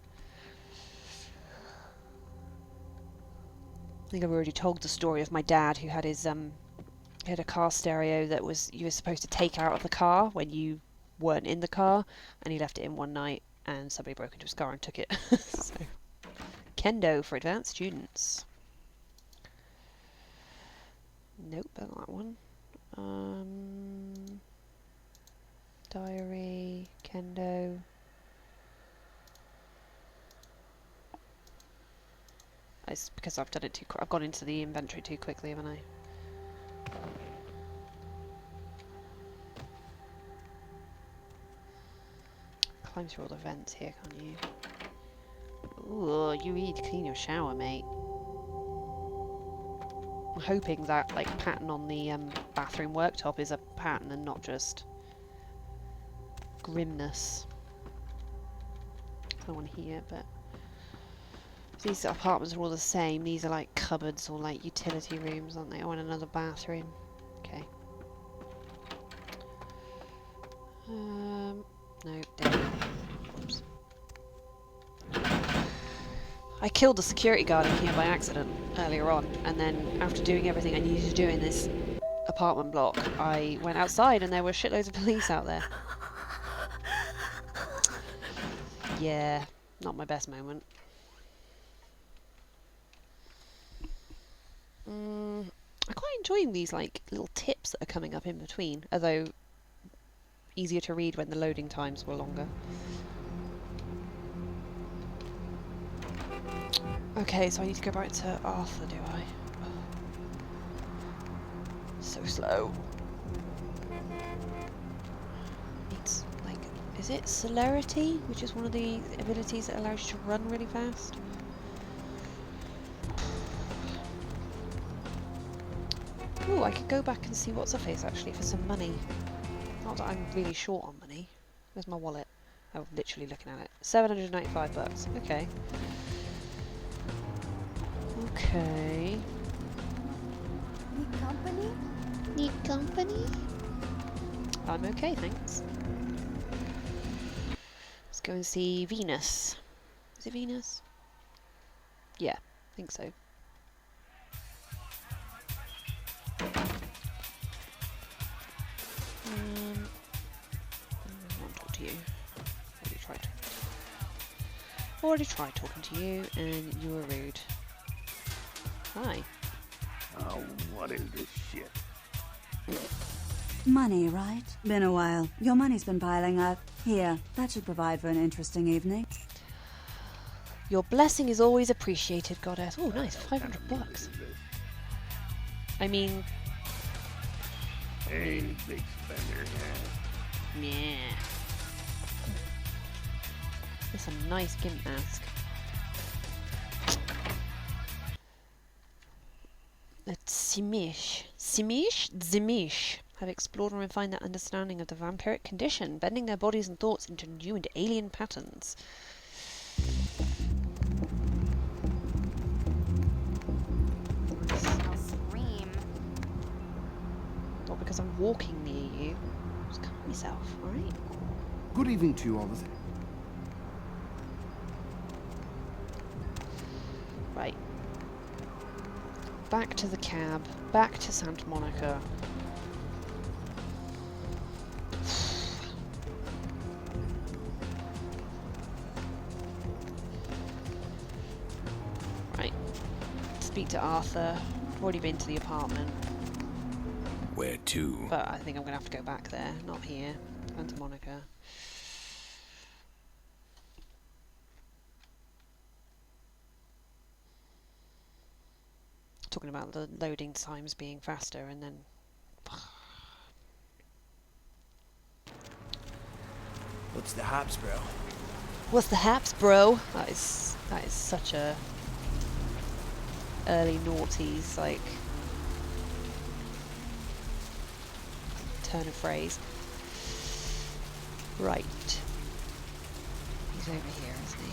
I think I've already told the story of my dad who had his he had a car stereo that you were supposed to take out of the car when you weren't in the car, and he left it in one night and somebody broke into his car and took it. So, kendo for advanced students. Nope, not that one. Diary, kendo. It's because I've done it too. I've gone into the inventory too quickly, haven't I? Climb through all the vents here, can't you? Ooh, you need to clean your shower, mate. I'm hoping that like pattern on the bathroom worktop is a pattern and not just grimness. No one here, but these apartments are all the same. These are like cupboards or like utility rooms, aren't they? Oh, and another bathroom. Okay. No, dead. Oops. I killed the security guard in here by accident earlier on, and then after doing everything I needed to do in this apartment block, I went outside and there were shitloads of police out there. Yeah, not my best moment. I'm quite enjoying these like little tips that are coming up in between, although easier to read when the loading times were longer. Okay, so I need to go back to Arthur, do I? So slow. It's like, is it celerity, which is one of the abilities that allows you to run really fast? Ooh, I could go back and see what's her face actually for some money. Not that I'm really short on money. Where's my wallet? Oh, literally looking at it. $795. Okay. Okay. Need company? Need company? I'm okay, thanks. Let's go and see Venus. Is it Venus? Yeah, I think so. I want to talk to you. Already tried talking to you, and you were rude. Hi. Oh, what is this shit? Money, right? Been a while. Your money's been piling up. Here, that should provide for an interesting evening. Your blessing is always appreciated, goddess. Oh, nice, $500. I mean... Hey, big spender, yeah. Yeah. That's a nice gimp mask. Let's Simish. Zimish have explored and refined their understanding of the vampiric condition, bending their bodies and thoughts into new and alien patterns. I'll scream. Not because I'm walking near you. Just calm yourself, alright? Good evening to you all the same. Right. Back to the cab. Back to Santa Monica. Right. Speak to Arthur. I've already been to the apartment. Where to? But I think I'm going to have to go back there. Not here. Santa Monica. Talking about the loading times being faster and then... What's the hops, bro? What's the haps, bro? That is such a early noughties like turn of phrase. Right. He's over here, isn't he?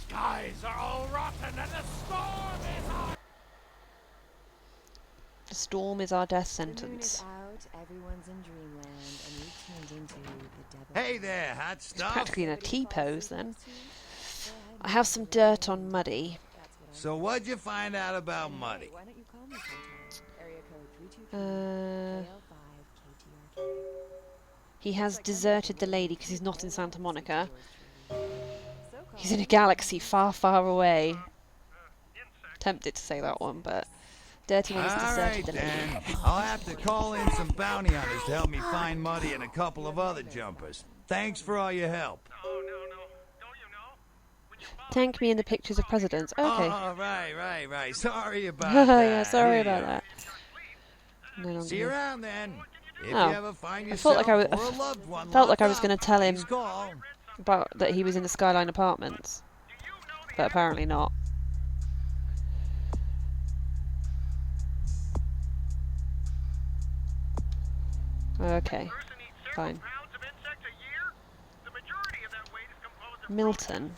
Skies are all rotten and the storm is on. The storm is our death The moon is sentence. out, everyone's in dreamland, and you've turned into the devil. Hey there, hot It's stuff. practically in a T-pose then. I have some dirt on Muddy. So what'd you find out about Muddy? Why don't you call me sometime? Area code 323 KL5 KTRK. He has deserted the lady because he's not in Santa Monica. He's in a galaxy far, far away. Tempted to say that one, but Dirty One has deserted the lady. Then. I'll have to call in some bounty hunters to help me find Muddy and a couple of other jumpers. Thanks for all your help. Thank me in the pictures of presidents. Okay. Oh, right. Sorry about that. Yeah, sorry about that. No longer See you here. around then. If you Oh, ever find I felt yourself like or a loved one felt like I was locked going up, to tell him please call. about that he was in the Skyline Apartments, but apparently not. Okay, fine. Milton.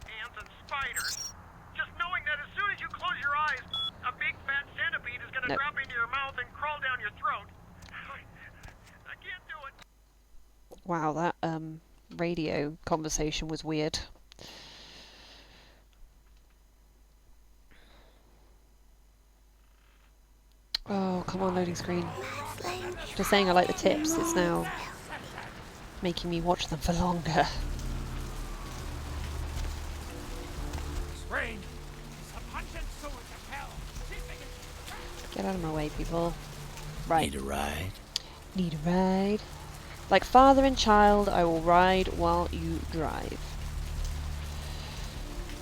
Just knowing that as soon as you close your eyes, a big fat centipede is gonna Nope. drop into your mouth and crawl down your throat. I can't do it. Wow, that radio conversation was weird. Oh, come on, loading screen. Just saying I like the tips, it's now making me watch them for longer. Strange. It's a pungent sewage of hell. Seeping into Get out of my way, people. Right. Need a ride? Need a ride? Like father and child, I will ride while you drive.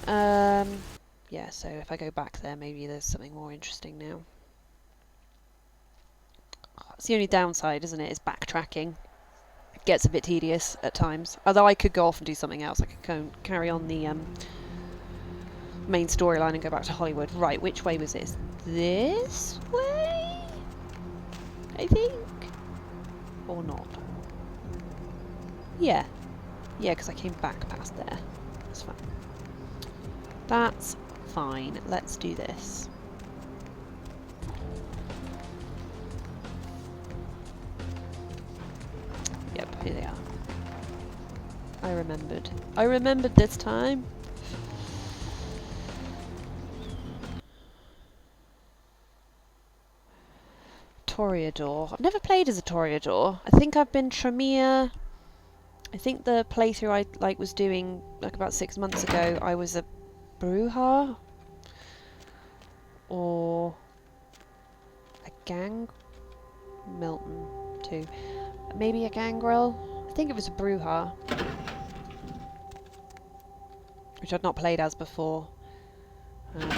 Yeah, so if I go back there, maybe there's something more interesting now. It's the only downside, isn't it? Is backtracking. It gets a bit tedious at times. Although I could go off and do something else. I could go and carry on the main storyline and go back to Hollywood. Right, which way was this? This way? I think? Or not? Yeah. Yeah, because I came back past there. That's fine. That's fine. Let's do this. Yep, here they are. I remembered. I remembered this time. Toreador. I've never played as a Toreador. I think I've been Tremere. I think the playthrough I was doing like about 6 months ago, I was a Bruja or a gang. Milton too. Maybe a Gangrel. I think it was a Bruja, which I'd not played as before. If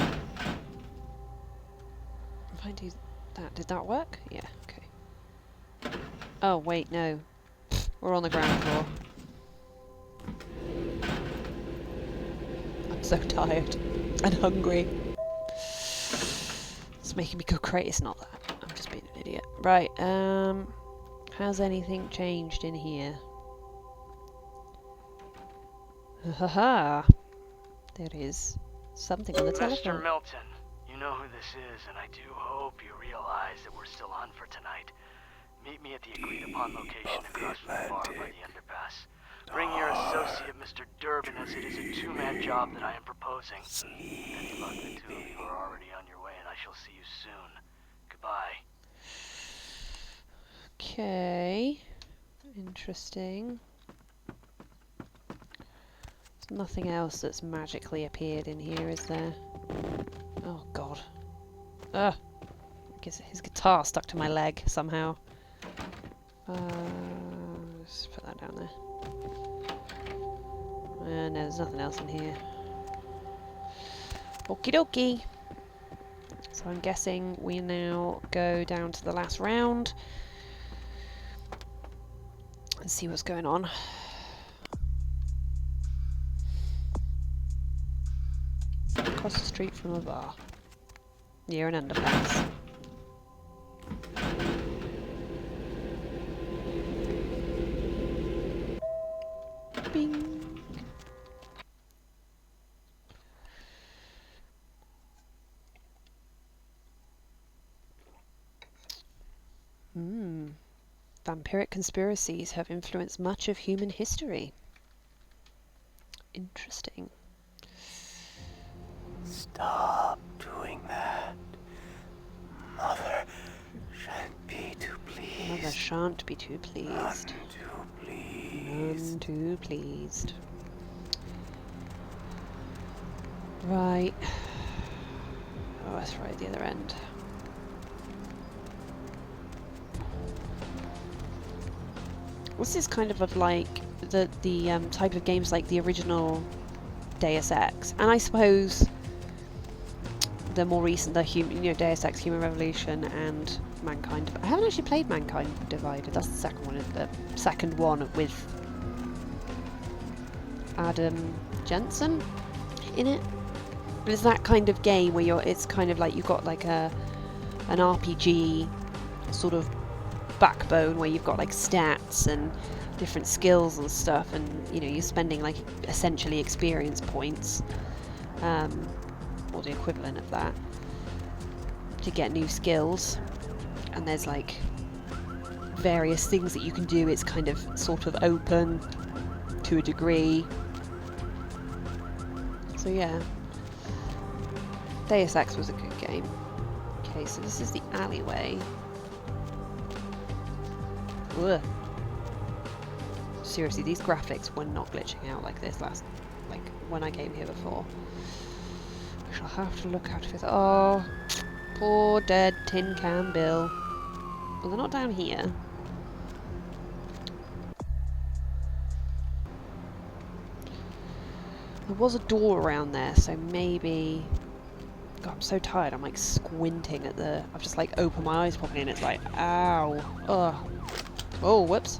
I do that, did that work? Yeah. Okay. Oh wait, no. We're on the ground floor. I'm so tired and hungry. It's making me go crazy. It's not that. I'm just being an idiot. Right, has anything changed in here? Haha. There is something on the telephone. Mr. Milton, you know who this is, and I do hope you realize that we're still on for tonight. Meet me at the agreed-upon location across from the bar by the underpass. Bring your associate, Mr. Durbin, as it is a two-man job that I am proposing. Good luck, the two of you are already on your way, and I shall see you soon. Goodbye. Okay. Interesting. There's nothing else that's magically appeared in here, is there? Oh, God. Ugh. I guess his guitar stuck to my leg somehow. Let's put that down there. No, there's nothing else in here. Okie dokie. So I'm guessing we now go down to the last round and see what's going on. Across the street from a bar. Near an underpass. Bing. Vampiric conspiracies have influenced much of human history. Interesting. Stop doing that. Mother shan't be too pleased. Mother shan't be too pleased. None too pleased. None too pleased. Right. Oh, that's right at the other end. This is kind of like the type of games like the original Deus Ex, and I suppose the more recent, Deus Ex: Human Revolution and Mankind. I haven't actually played Mankind Divided. That's the second one. The second one with Adam Jensen in it. But it's that kind of game where it's kind of like you've got like an RPG sort of backbone where you've got like stats and different skills and stuff, and you're spending like essentially experience points, or the equivalent of that, to get new skills. And there's like various things that you can do. It's kind of sort of open to a degree. So yeah, Deus Ex was a good game. Okay, so this is the alleyway. Ugh. Seriously, these graphics were not glitching out like this when I came here before. I shall have to look out for this. Oh, poor dead Tin Can Bill. Well, they're not down here. There was a door around there, so maybe... God, I'm so tired, I'm like squinting at the... I've just like opened my eyes properly and it's like, ow. Ugh. Oh, whoops.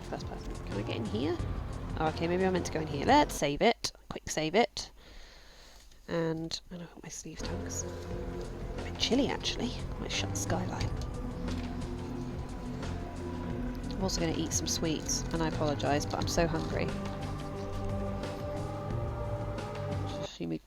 First person. Can I get in here? Oh, okay, maybe I meant to go in here. Let's save it. Quick save it. And I don't put my sleeves down because it's a bit chilly actually. I might shut the skylight. I'm also going to eat some sweets, and I apologise, but I'm so hungry. Sashimi.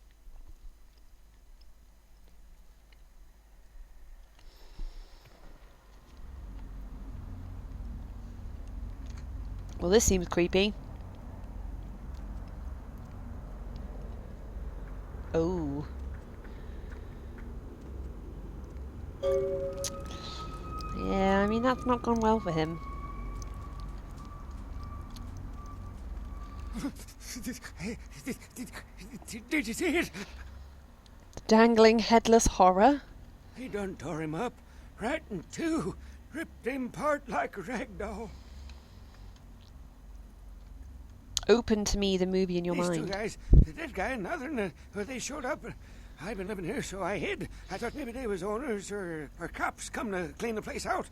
Well, this seems creepy. Oh. Yeah, I mean, that's not gone well for him. Did you see it? The dangling headless horror? He done tore him up, right in two, ripped him apart like a rag doll. Open to me the movie in your These mind. two guys, the dead guy and the other, and they showed up. I've been living here, so I hid. I thought maybe they was owners or cops come to clean the place out.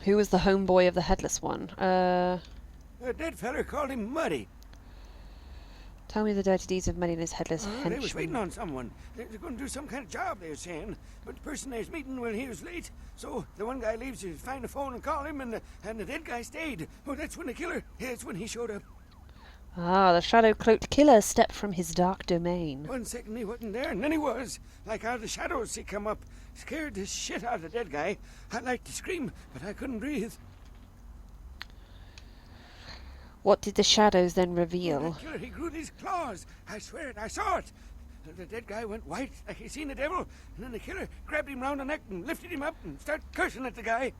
Who was the homeboy of the headless one? The dead feller called him Muddy. Tell me the dirty deeds of Muddy and his headless henchman. They was waiting on someone. They're going to do some kind of job, they were saying. But the person they was meeting, well, he was late. So the one guy leaves to find the phone and call him, and the dead guy stayed. Oh, that's when the killer, that's when he showed up. Ah, the shadow-cloaked killer stepped from his dark domain. 1 second he wasn't there, and then he was. Like out of the shadows he come up. Scared the shit out of the dead guy. I'd like to scream, but I couldn't breathe. What did the shadows then reveal? Oh, the killer, he grew these claws. I swear it, I saw it. The dead guy went white, like he seen the devil, and then the killer grabbed him round the neck and lifted him up and started cursing at the guy.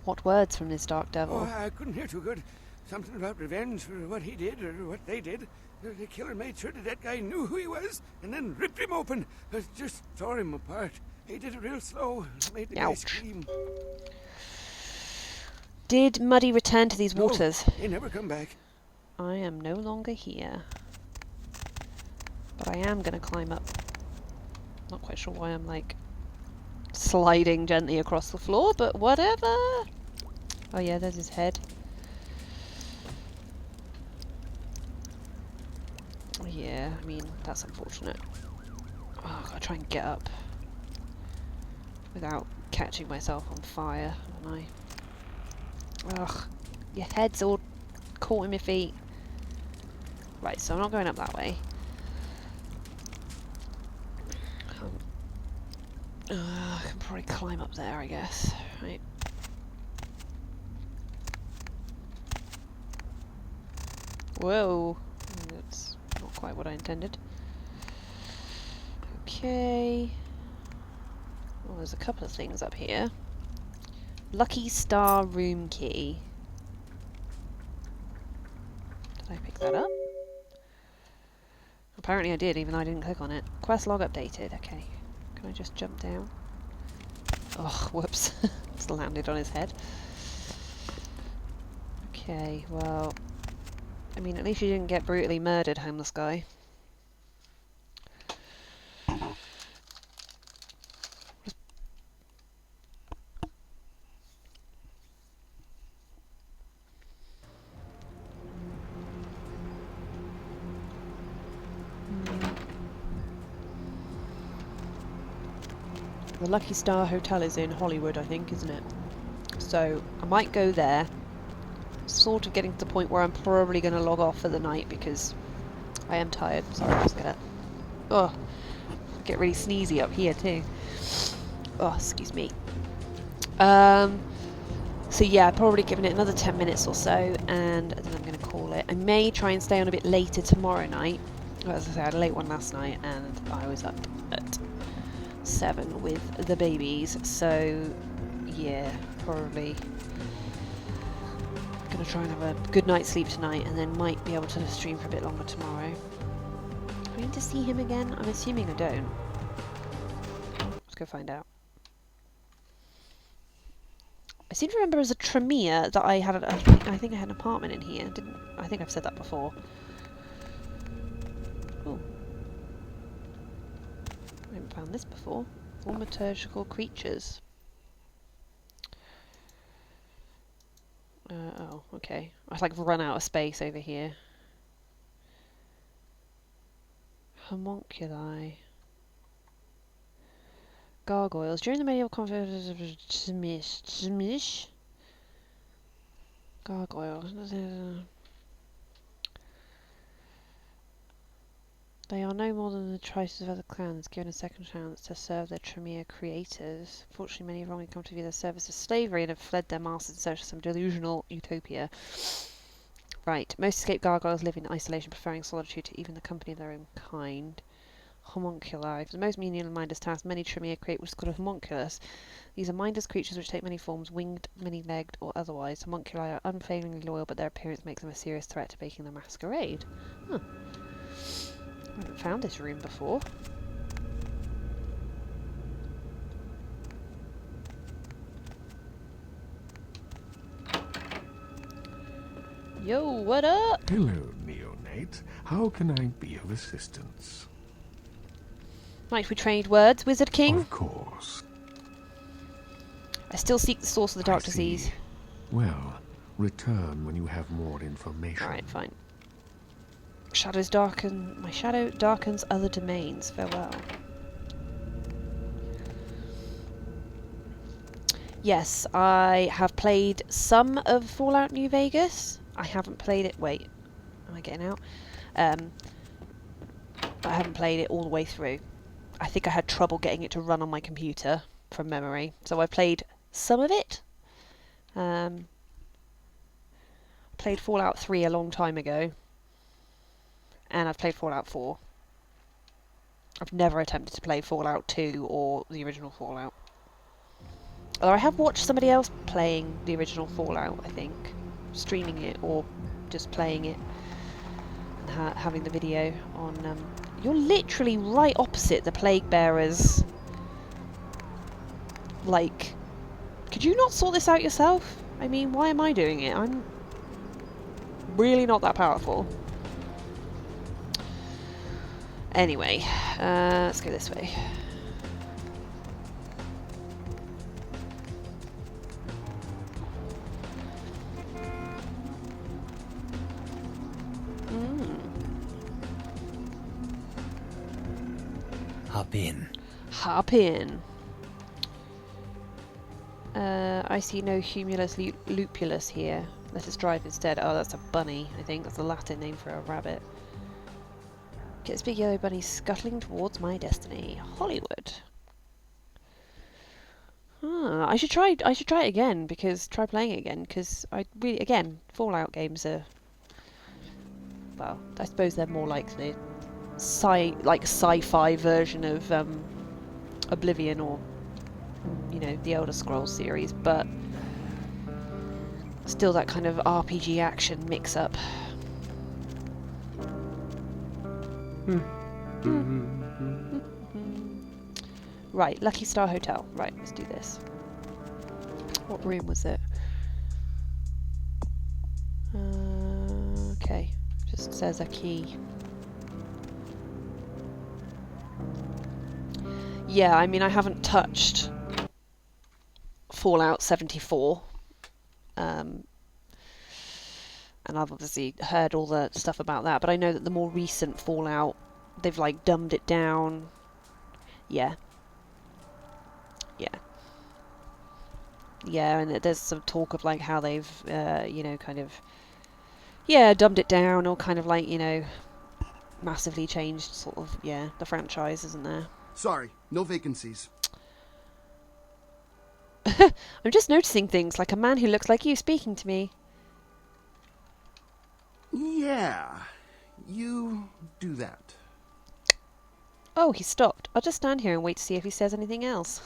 What words from this dark devil? Oh, I couldn't hear too good. Something about revenge for what he did or what they did. The killer made sure the dead guy knew who he was and then ripped him open. Just tore him apart. He did it real slow. Made the guy scream. Did Muddy return to these waters? He never come back. I am no longer here. But I am going to climb up. Not quite sure why I'm like sliding gently across the floor, but whatever. Oh yeah, there's his head. Yeah, I mean, that's unfortunate. Oh, I've got to try and get up without catching myself on fire, haven't I? Ugh, your head's all caught in my feet. Right, so I'm not going up that way. I can probably climb up there, I guess. Right. Whoa, that's not quite what I intended. Okay. Well, there's a couple of things up here. Lucky Star room key. Did I pick that up? Apparently I did, even though I didn't click on it. Quest log updated. Okay. Can I just jump down? Oh, whoops. Just landed on his head. Okay, well... I mean, at least you didn't get brutally murdered, homeless guy. The Lucky Star Hotel is in Hollywood, I think, isn't it? So, I might go there. Sort of getting to the point where I'm probably going to log off for the night because I am tired. Sorry, I'm just gonna... Oh, get really sneezy up here too. Oh, excuse me. So yeah, probably giving it another 10 minutes or so, and then I'm going to call it. I may try and stay on a bit later tomorrow night. Well, as I say, I had a late one last night, and I was up at 7 with the babies. So yeah, probably going to try and have a good night's sleep tonight, and then might be able to stream for a bit longer tomorrow. Do I need to see him again? I'm assuming I don't. Let's go find out. I seem to remember as a Tremere that I had. I think I had an apartment in here. Didn't I? Think I've said that before. Oh, I haven't found this before. Thaumaturgical creatures. Oh, okay. I've like run out of space over here. Homunculi. Gargoyles. During the medieval conflict... Gargoyles. They are no more than the traces of other clans, given a second chance to serve their Tremere creators. Fortunately, many have wrongly come to view their service as slavery and have fled their masters in search of some delusional utopia. Right. Most escaped gargoyles live in isolation, preferring solitude to even the company of their own kind. Homunculi. For the most menial and mindless task, many Tremere create what's called a homunculus. These are mindless creatures which take many forms, winged, many-legged, or otherwise. Homunculi are unfailingly loyal, but their appearance makes them a serious threat to making the masquerade. Huh. I haven't found this room before. Yo, what up? Hello, neonate. How can I be of assistance? Might we trade words, Wizard King? Of course. I still seek the source of the dark disease. Well, return when you have more information. Alright, fine. Shadows darken. My shadow darkens other domains. Farewell. Yes, I have played some of Fallout New Vegas. I haven't played it. Wait, am I getting out? I haven't played it all the way through. I think I had trouble getting it to run on my computer from memory. So I played some of it. Played Fallout 3 a long time ago. And I've played Fallout 4. I've never attempted to play Fallout 2 or the original Fallout. Although I have watched somebody else playing the original Fallout, I think. Streaming it or just playing it. And having the video on... You're literally right opposite the Plague Bearers. Like, could you not sort this out yourself? I mean, why am I doing it? I'm really not that powerful. Anyway, let's go this way. Hop in. Hop in. I see no humulus lupulus here. Let us drive instead. Oh, that's a bunny, I think. That's the Latin name for a rabbit. Get this big yellow bunny scuttling towards my destiny. Hollywood. I should try it again, try playing it again, because again, Fallout games are, well, I suppose they're more like the sci-fi version of Oblivion or, you know, the Elder Scrolls series, but still that kind of RPG action mix-up. Right, Lucky Star Hotel. Right, let's do this. What room was it? Okay, just says a key. Yeah, I mean, I haven't touched Fallout 74. And I've obviously heard all the stuff about that, but I know that the more recent Fallout, they've like dumbed it down. Yeah. Yeah, and there's some talk of like how they've, you know, kind of, yeah, dumbed it down, or kind of like, you know, massively changed sort of, yeah, the franchise, isn't there? Sorry, no vacancies. I'm just noticing things, like a man who looks like you speaking to me. Yeah, you do that. Oh, he stopped. I'll just stand here and wait to see if he says anything else.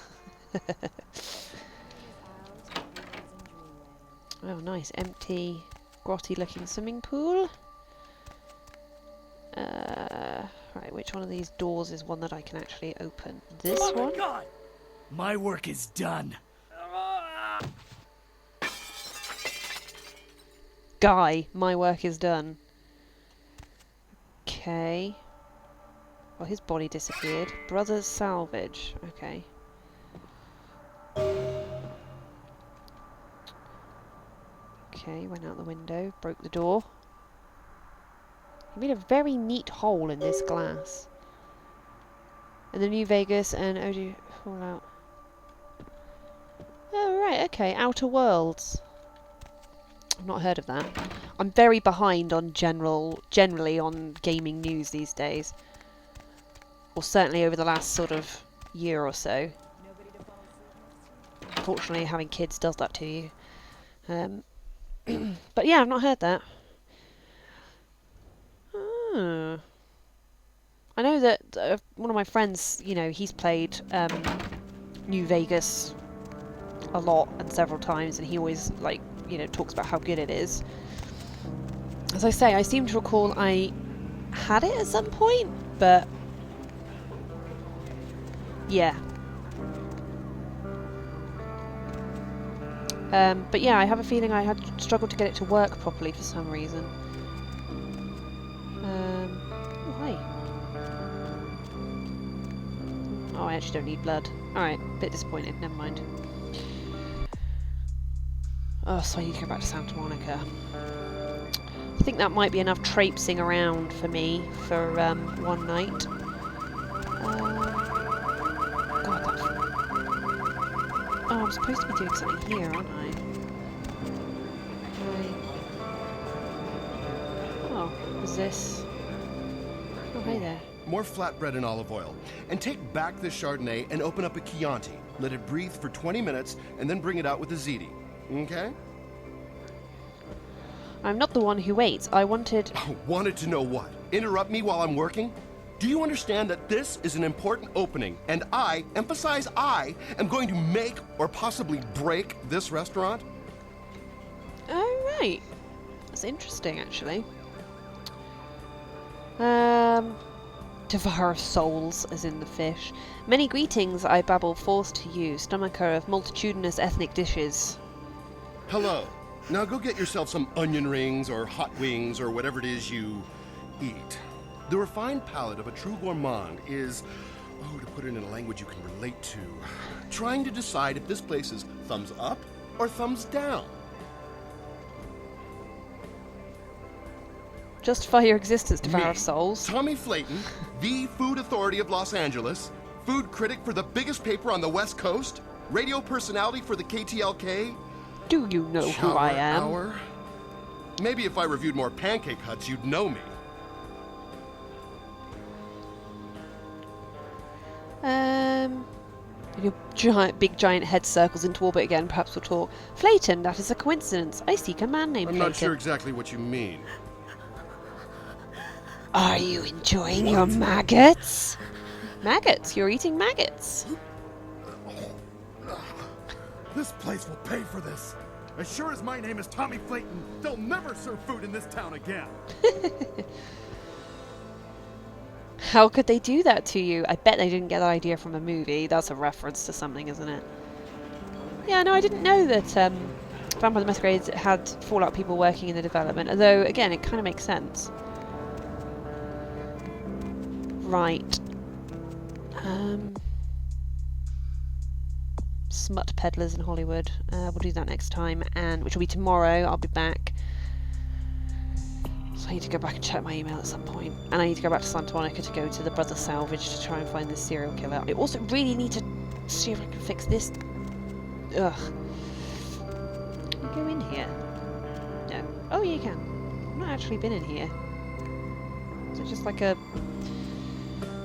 Oh, nice. Empty, grotty looking swimming pool. Right, which one of these doors is one that I can actually open? This one? Oh my god! My work is done. Guy, my work is done. Okay. Well, his body disappeared. Brothers salvage. Okay. Okay, went out the window, broke the door. He made a very neat hole in this glass. And the New Vegas and OG Fallout. Oh, right, okay. Outer Worlds. I've not heard of that. I'm very behind on generally on gaming news these days. Or certainly over the last sort of year or so. Unfortunately, having kids does that to you. But yeah, I've not heard that. I know that one of my friends, you know, he's played New Vegas a lot and several times, and he always, like, you know, talks about how good it is. As I say, I seem to recall I had it at some point, but yeah. But yeah, I have a feeling I had struggled to get it to work properly for some reason. Oh, hi. Oh, I actually don't need blood. Alright, bit disappointed, never mind. Oh, so I need to go back to Santa Monica. I think that might be enough traipsing around for me for one night. God, that's... Oh, I'm supposed to be doing something here, aren't I? Oh, what's this? Oh, hey there. More flatbread and olive oil. And take back this Chardonnay and open up a Chianti. Let it breathe for 20 minutes and then bring it out with a ziti. Okay? I'm not the one who waits. I wanted... Wanted to know what? Interrupt me while I'm working? Do you understand that this is an important opening, and I, emphasize I, am going to make or possibly break this restaurant? Oh, right. That's interesting, actually. Devour of souls, as in the fish. Many greetings, I babble, forced to you, stomacher of multitudinous ethnic dishes. Hello. Now go get yourself some onion rings or hot wings or whatever it is you eat. The refined palate of a true gourmand is, to put it in a language you can relate to, trying to decide if this place is thumbs up or thumbs down. Justify your existence, Devourer of Souls. Tommy Flayton, the food authority of Los Angeles, food critic for the biggest paper on the West Coast, radio personality for the KTLK. Do you know who I am? Hour? Maybe if I reviewed more Pancake Huts, you'd know me. Your big giant head circles into orbit again. Perhaps we'll talk. Flayton, that is a coincidence. I seek a man named I'm Flayton. not sure exactly what you mean. Are you enjoying your maggots? Maggots? You're eating maggots. This place will pay for this. As sure as my name is Tommy Flayton, they'll never serve food in this town again. How could they do that to you? I bet they didn't get that idea from a movie. That's a reference to something, isn't it? Yeah, no, I didn't know that Vampire the Masquerade had Fallout people working in the development. Although, again, it kind of makes sense. Right. Smut peddlers in Hollywood. We'll do that next time, and which will be tomorrow. I'll be back. So I need to go back and check my email at some point. And I need to go back to Santa Monica to go to the Brother Salvage to try and find this serial killer. I also really need to see if I can fix this. Ugh. Can you go in here? No. Oh, yeah, you can. I've not actually been in here. Is it just like a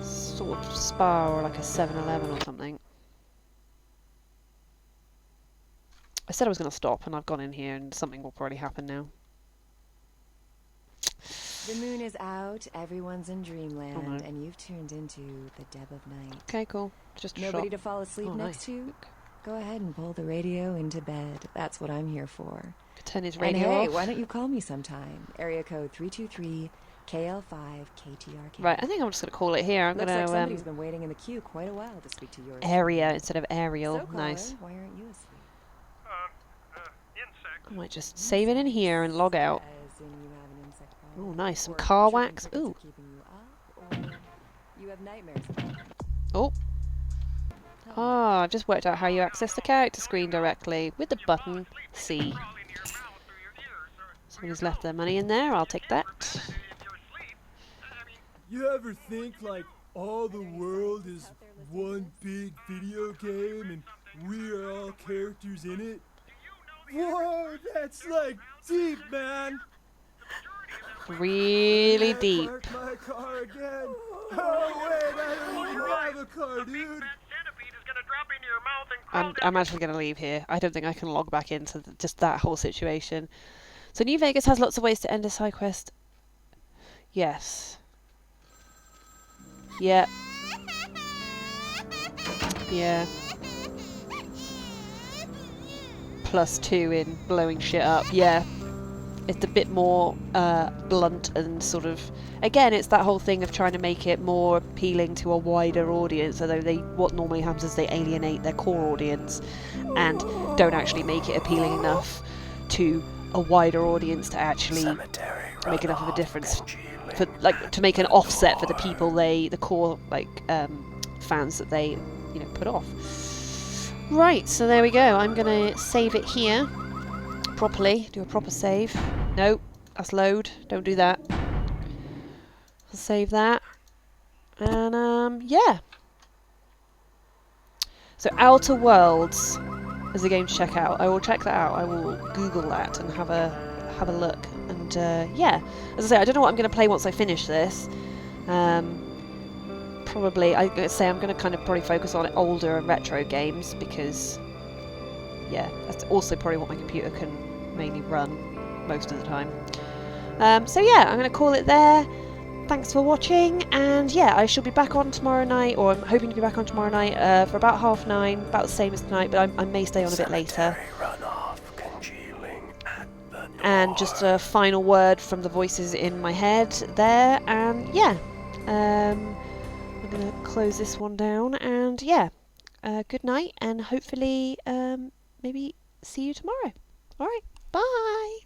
sort of spa or like a 7-Eleven or something? I said I was going to stop and I've gone in here and something will probably happen now. The moon is out, everyone's in dreamland, and you've turned into the Deb of Night. Okay, cool. Just nobody to fall asleep next to? Go ahead and pull the radio into bed. That's what I'm here for. Turn his radio and hey, off. Why don't you call me sometime? Area code 323-KL5-KTRK. Right, I think I'm just going to call it here. I'm going to... Looks like somebody's been waiting in the queue quite a while to speak to yours. Area instead of aerial. So, nice. Why aren't you asleep? I might just save it in here and log out. Oh, nice. Some car wax. Ooh. You have nightmares. Oh. Ah, I've just worked out how you access the character screen directly with the button C. Somebody's left their money in there. I'll take that. You ever think like all the world is one big video game and we are all characters in it? Whoa, that's like deep, man. Really deep. Park my car again. Oh wait, I don't even have a car, dude. I'm actually going to leave here. I don't think I can log back into just that whole situation. So New Vegas has lots of ways to end a side quest. Yes. Yeah. Yeah. +2 in blowing shit up. Yeah. It's a bit more blunt and sort of... Again, it's that whole thing of trying to make it more appealing to a wider audience, although what normally happens is they alienate their core audience and don't actually make it appealing enough to a wider audience to actually make enough of a difference for, like, to make an offset for the people the core fans that they put off. Right, so there we go. I'm gonna save it here properly, do a proper save. No, that's load. Don't do that. I'll save that. And yeah. So Outer Worlds is a game to check out. I will check that out. I will Google that and have a look. And yeah, as I say, I don't know what I'm going to play once I finish this. Probably, I'm going to say I'm going to kind of probably focus on older and retro games because, yeah, that's also probably what my computer can mainly run most of the time. So yeah, I'm going to call it there. Thanks for watching, and yeah, I shall be back on tomorrow night, or I'm hoping to be back on tomorrow night for about 9:30, about the same as tonight, but I may stay on a bit later. And just a final word from the voices in my head there, and yeah, I'm going to close this one down, and yeah, good night, and hopefully maybe see you tomorrow. Alright. Bye!